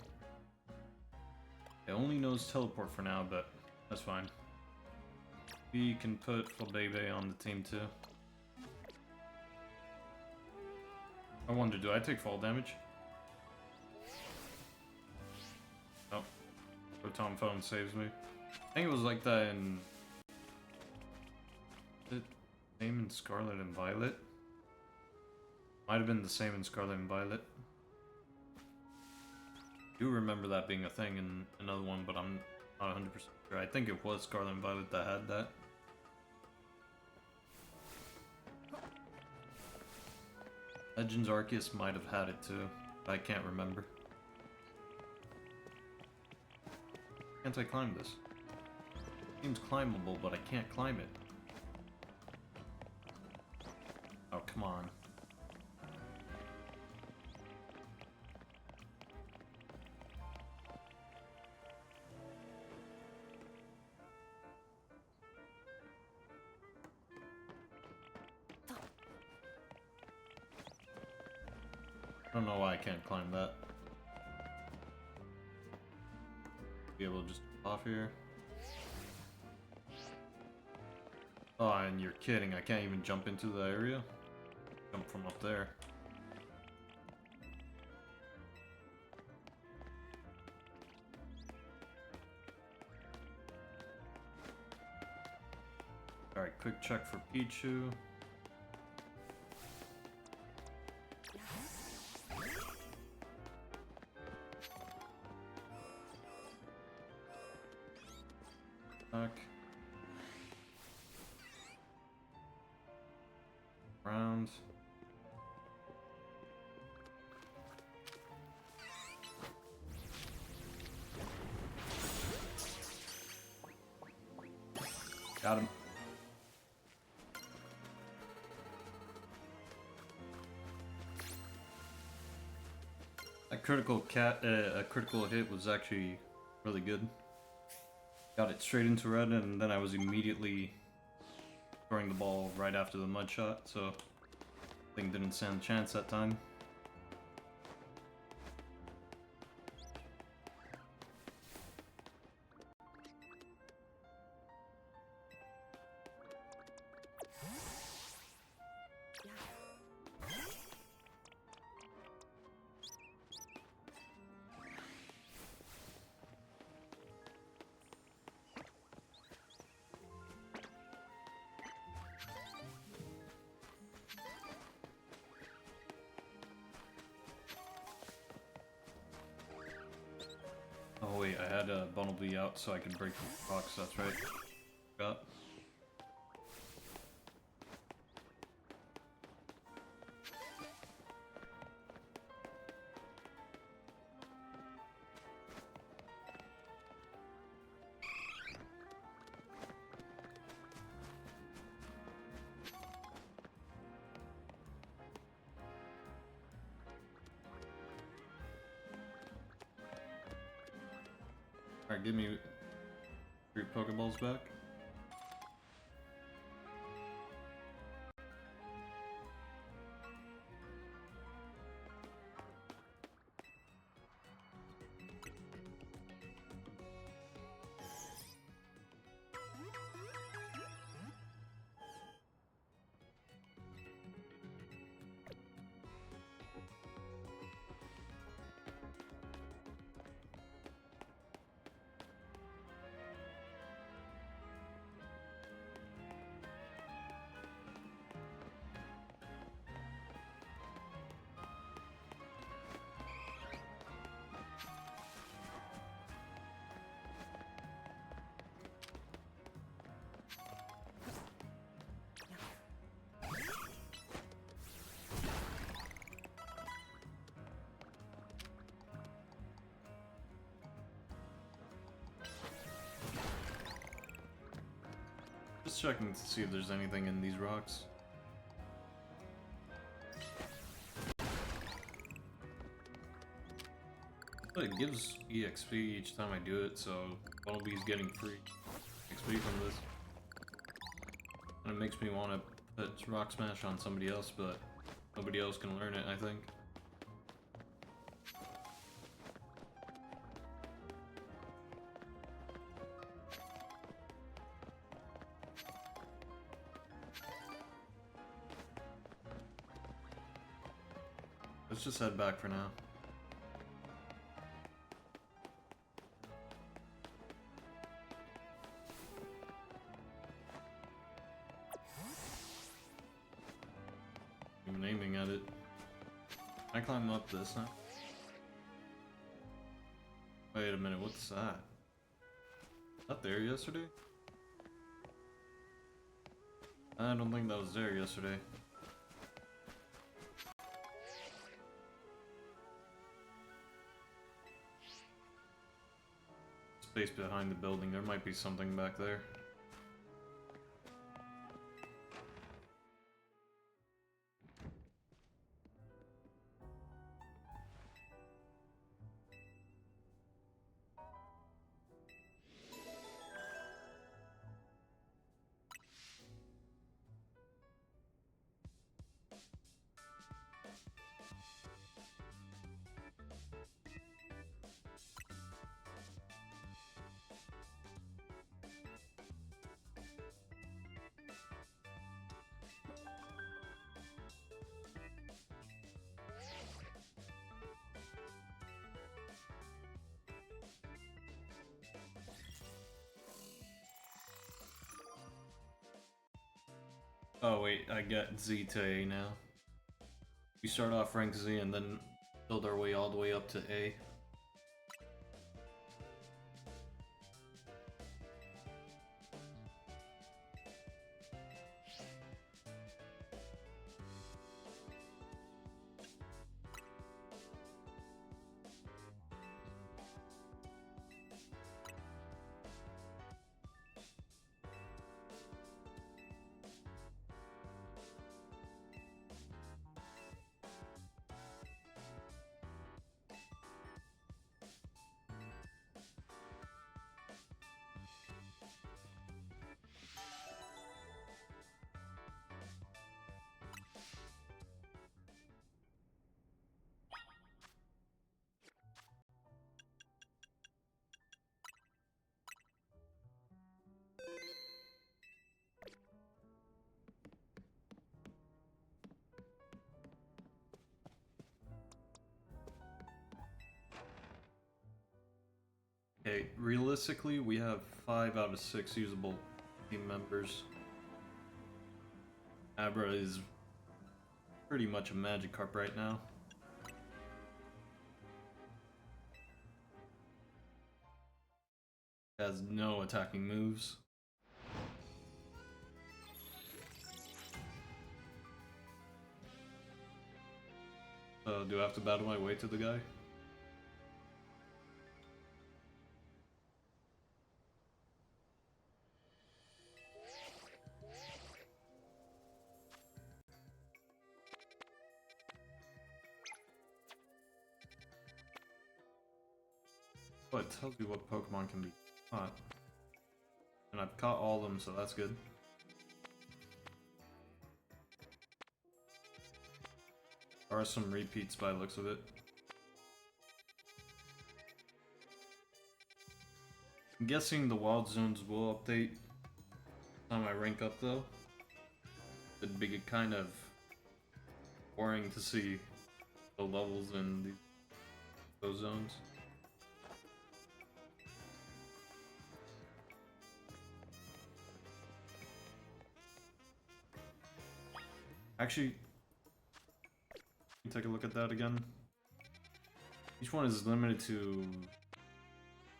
It only knows teleport for now, but that's fine. We can put Flabebe on the team too. I wonder, do I take fall damage? Oh. Proton Phone saves me. I think it was like that in... Is it same in Scarlet and Violet? Might have been the same in Scarlet and Violet. I do remember that being a thing in another one, but I'm not 100% sure. I think it was Scarlet and Violet that had that. Legends Arceus might have had it too. I can't remember. Can't I climb this? Seems climbable, but I can't climb it. Oh, come on. I don't know why I can't climb that. Be able to just off here. Oh, and you're kidding, I can't even jump into the area? Jump from up there. Alright, quick check for Pichu. Back. Round. Got him. That critical hit was actually really good. Got it straight into red, and then I was immediately throwing the ball right after the mud shot, so thing didn't stand a chance that time. Oh wait, I had a Bumblebee out so I could break the rocks, that's right. Forgot. Alright, give me 3 Pokeballs back. Just checking to see if there's anything in these rocks. But it gives EXP each time I do it, so Bumblebee's getting free XP from this. And it makes me want to put Rock Smash on somebody else, but nobody else can learn it, I think. let's just head back for now. I'm aiming at it. I climb up this, huh? Wait a minute, what's that? Was that there yesterday? I don't think that was there yesterday. Space behind the building, there might be something back there. Oh wait, I got Z to A now. We start off rank Z and then build our way all the way up to A. Okay, realistically, we have 5 out of 6 usable team members. Abra is pretty much a Magikarp right now. Has no attacking moves. So, do I have to battle my way to the guy? Oh, it tells you what Pokemon can be caught. And I've caught all of them, so that's good. There are some repeats by the looks of it. I'm guessing the wild zones will update time I rank up though. It'd be kind of boring to see the levels in those zones. Actually, take a look at that again. Each one is limited to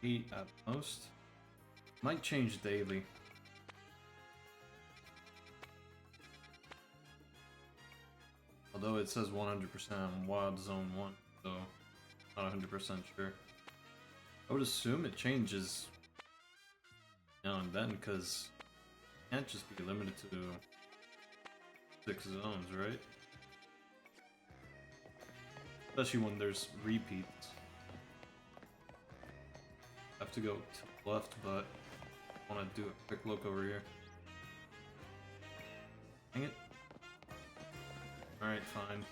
8 at most. Might change daily. Although it says 100% on Wild Zone 1, so not 100% sure. I would assume it changes now and then, because it can't just be limited to 6 zones, right? Especially when there's repeats. I have to go to the left, but I want to do a quick look over here. Dang it. Alright, fine.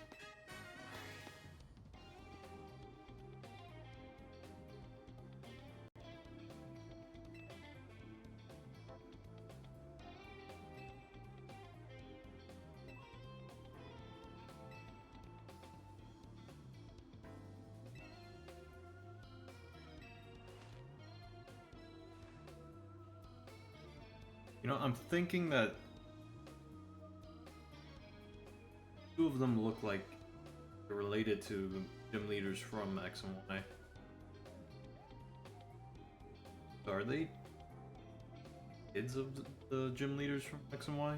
You know, I'm thinking that two of them look like they're related to gym leaders from X and Y. So are they kids of the gym leaders from X and Y?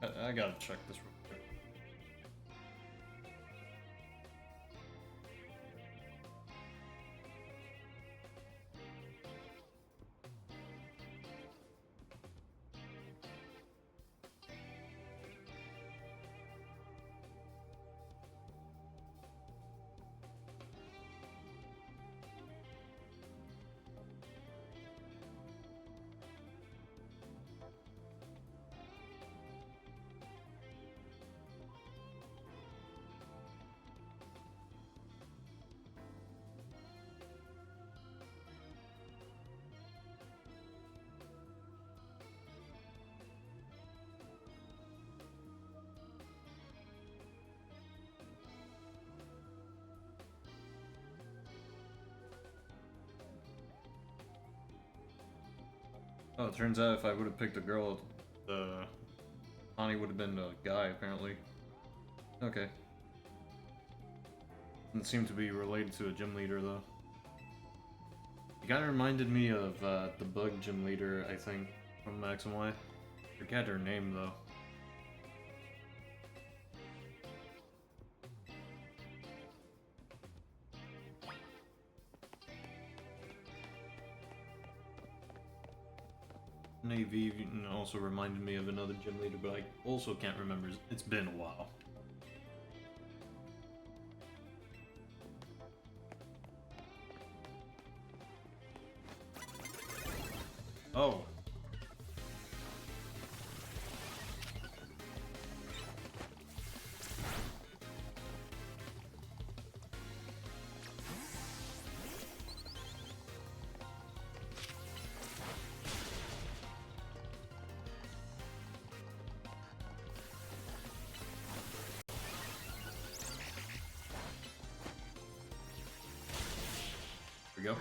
I gotta check this real quick. Oh, it turns out if I would have picked a girl, Ani would have been a guy, apparently. Okay. Doesn't seem to be related to a gym leader, though. It kinda reminded me of, the bug gym leader, I think, from X and Y. Forget her name, though. Navy also reminded me of another gym leader, but I also can't remember. It's been a while. Oh. Here we go.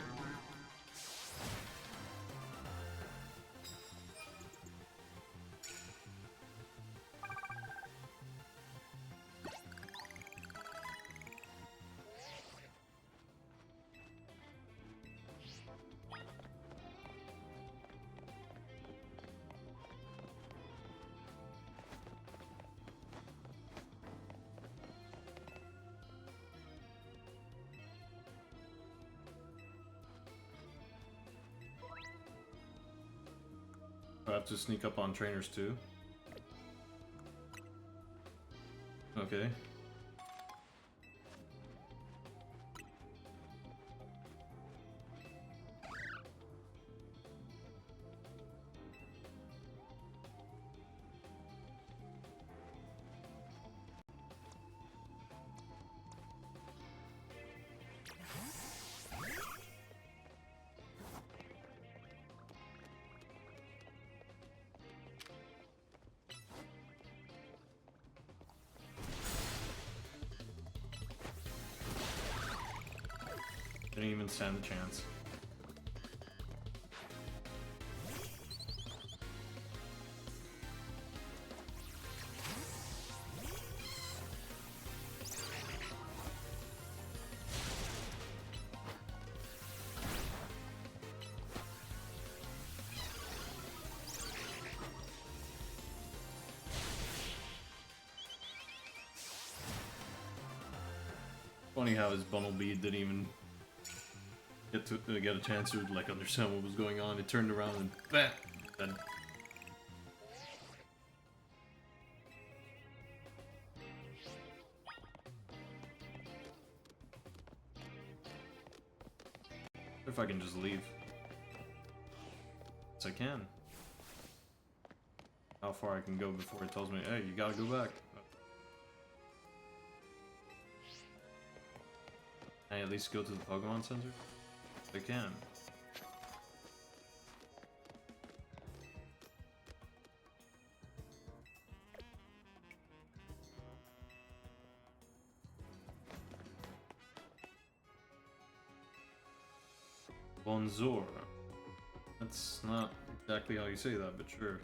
I have to sneak up on trainers too. Okay. Didn't even stand a chance. Funny how his Bumblebee didn't even get a chance to like understand what was going on. It turned around and BAM! Then if I can just leave. Yes, I can. How far I can go before it tells me, hey, you gotta go back. Can I at least go to the Pokemon Center? I can. Bonjour. That's not exactly how you say that, but sure.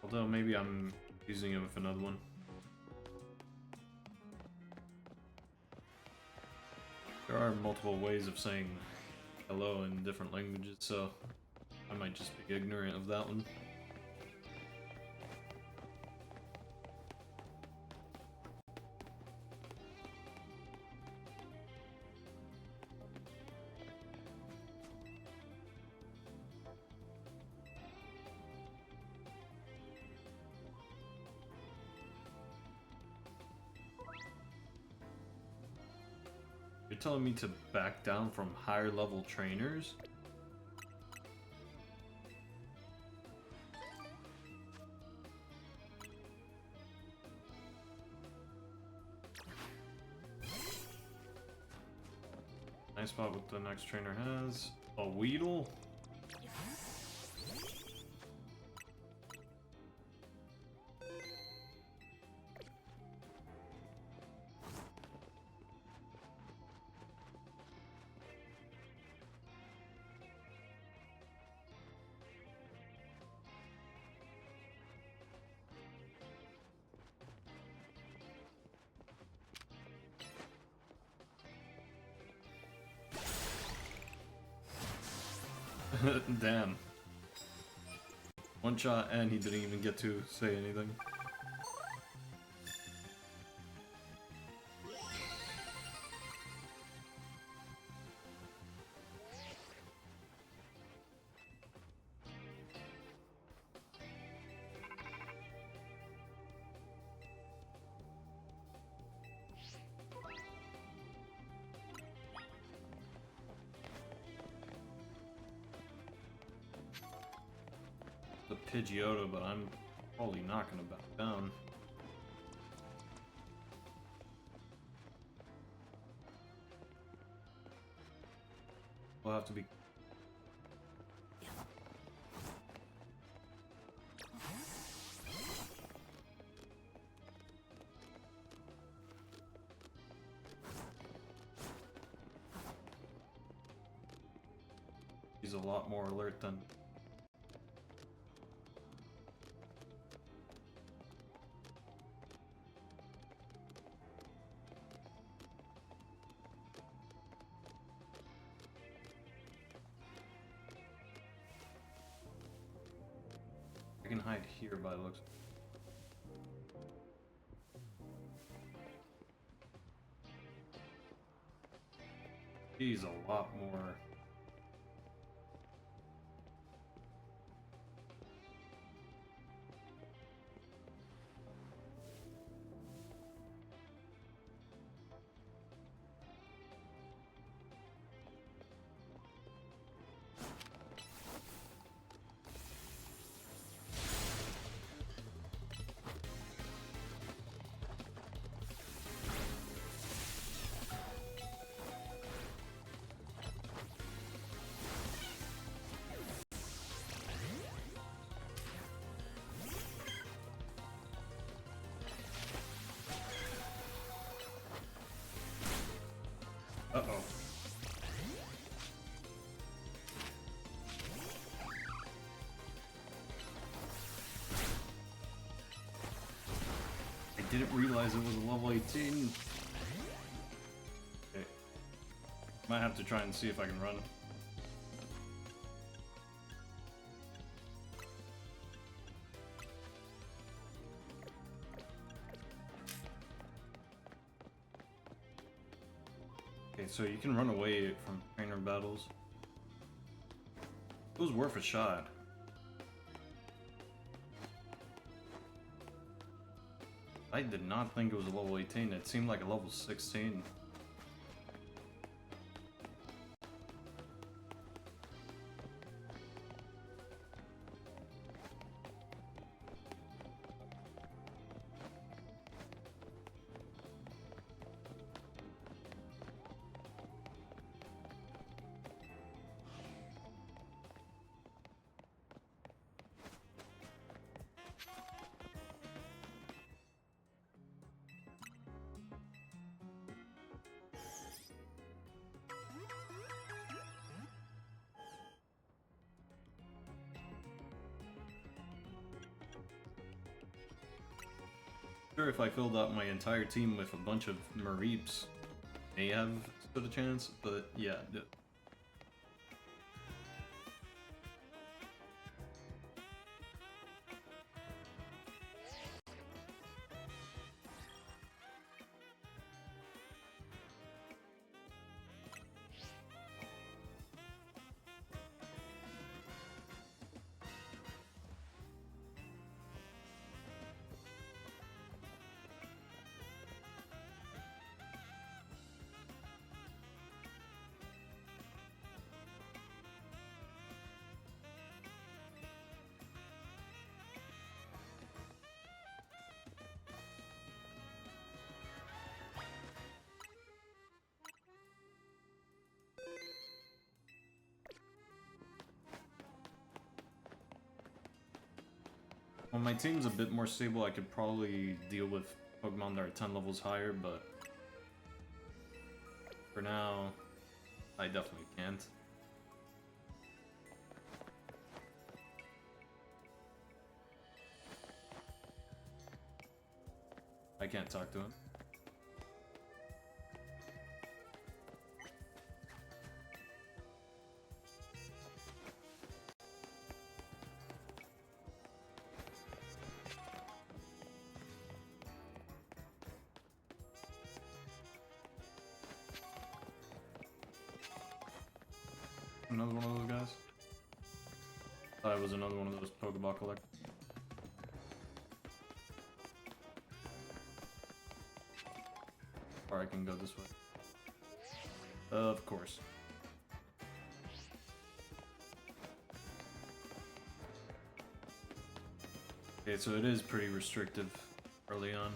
Although maybe I'm using it with another one. There are multiple ways of saying hello in different languages, so I might just be ignorant of that one. You're telling me to back down from higher level trainers? Nice spot what the next trainer has. A Weedle? Damn. One shot and he didn't even get to say anything. The Pidgeotto, but I'm probably not gonna back down. We'll have to be. He's a lot more alert than. I can hide here by the looks. He's a lot more. Uh-oh. I didn't realize it was a level 18. Okay. Might have to try and see if I can run. Okay, so you can run away from trainer battles. It was worth a shot. I did not think it was a level 18. It seemed like a level 16. sure if I filled out my entire team with a bunch of Mareeps, may have stood a chance, but yeah. When my team's a bit more stable, I could probably deal with Pokemon that are 10 levels higher, but for now, I definitely can't. I can't talk to him. Another one of those guys? Thought it was another one of those Pokeball collectors. Or I can go this way. Of course. Okay, so it is pretty restrictive early on.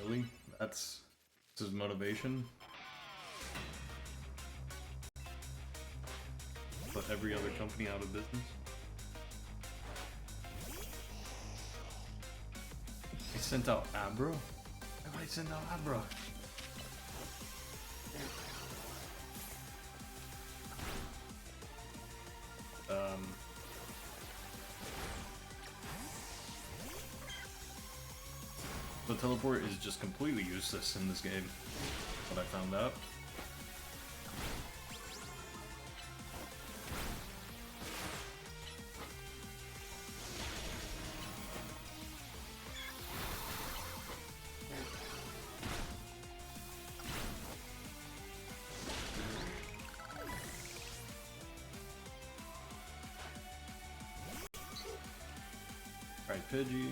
Really? That's his motivation? Put every other company out of business? They sent out Abra? Why would I send out Abra? The teleport is just completely useless in this game. What I found out. Alright, Pidgey.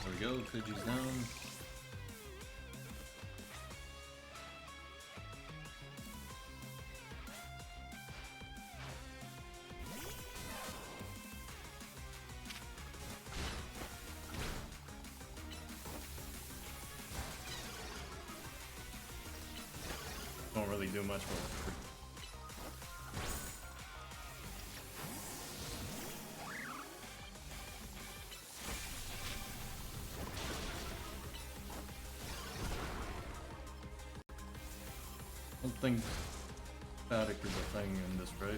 There we go, Pidgey's down. Don't really do much for it. think static is a thing in this, right?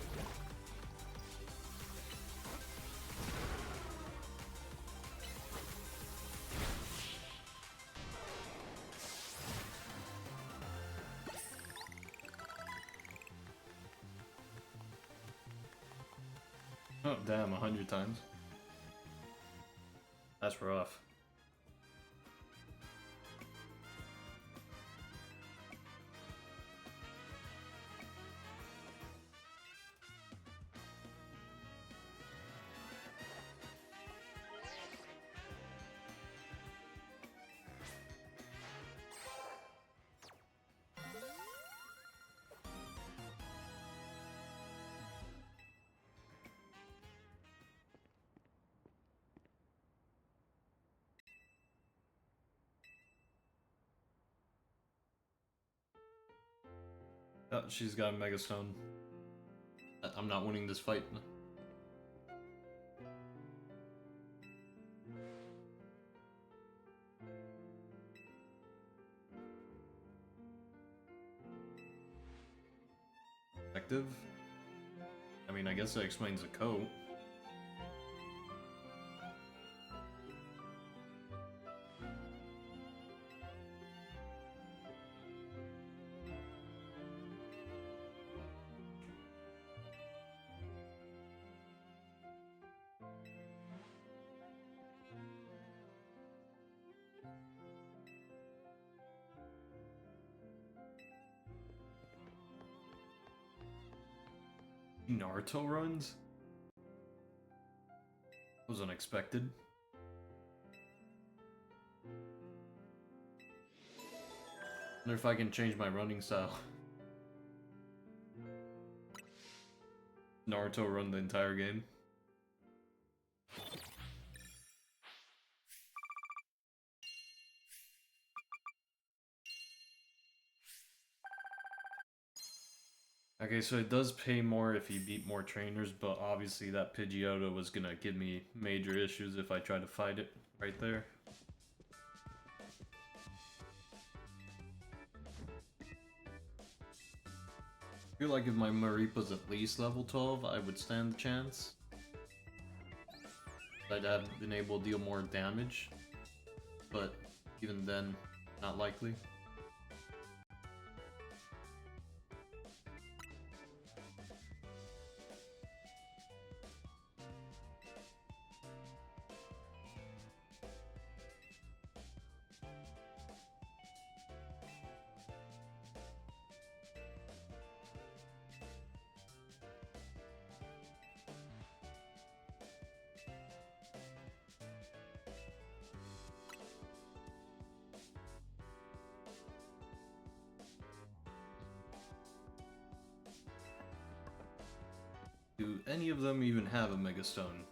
Oh, damn, 100 times. That's rough. Oh, she's got a Mega Stone. I'm not winning this fight. Effective? I mean, I guess that explains the coat. Naruto runs? Was unexpected. Wonder if I can change my running style. Naruto run the entire game. Okay, so it does pay more if you beat more trainers, but obviously that Pidgeotto was gonna give me major issues if I try to fight it right there. I feel like if my Maripa's at least level 12, I would stand a chance. I'd have been able to deal more damage, but even then, not likely. Do any of them even have a Mega Stone?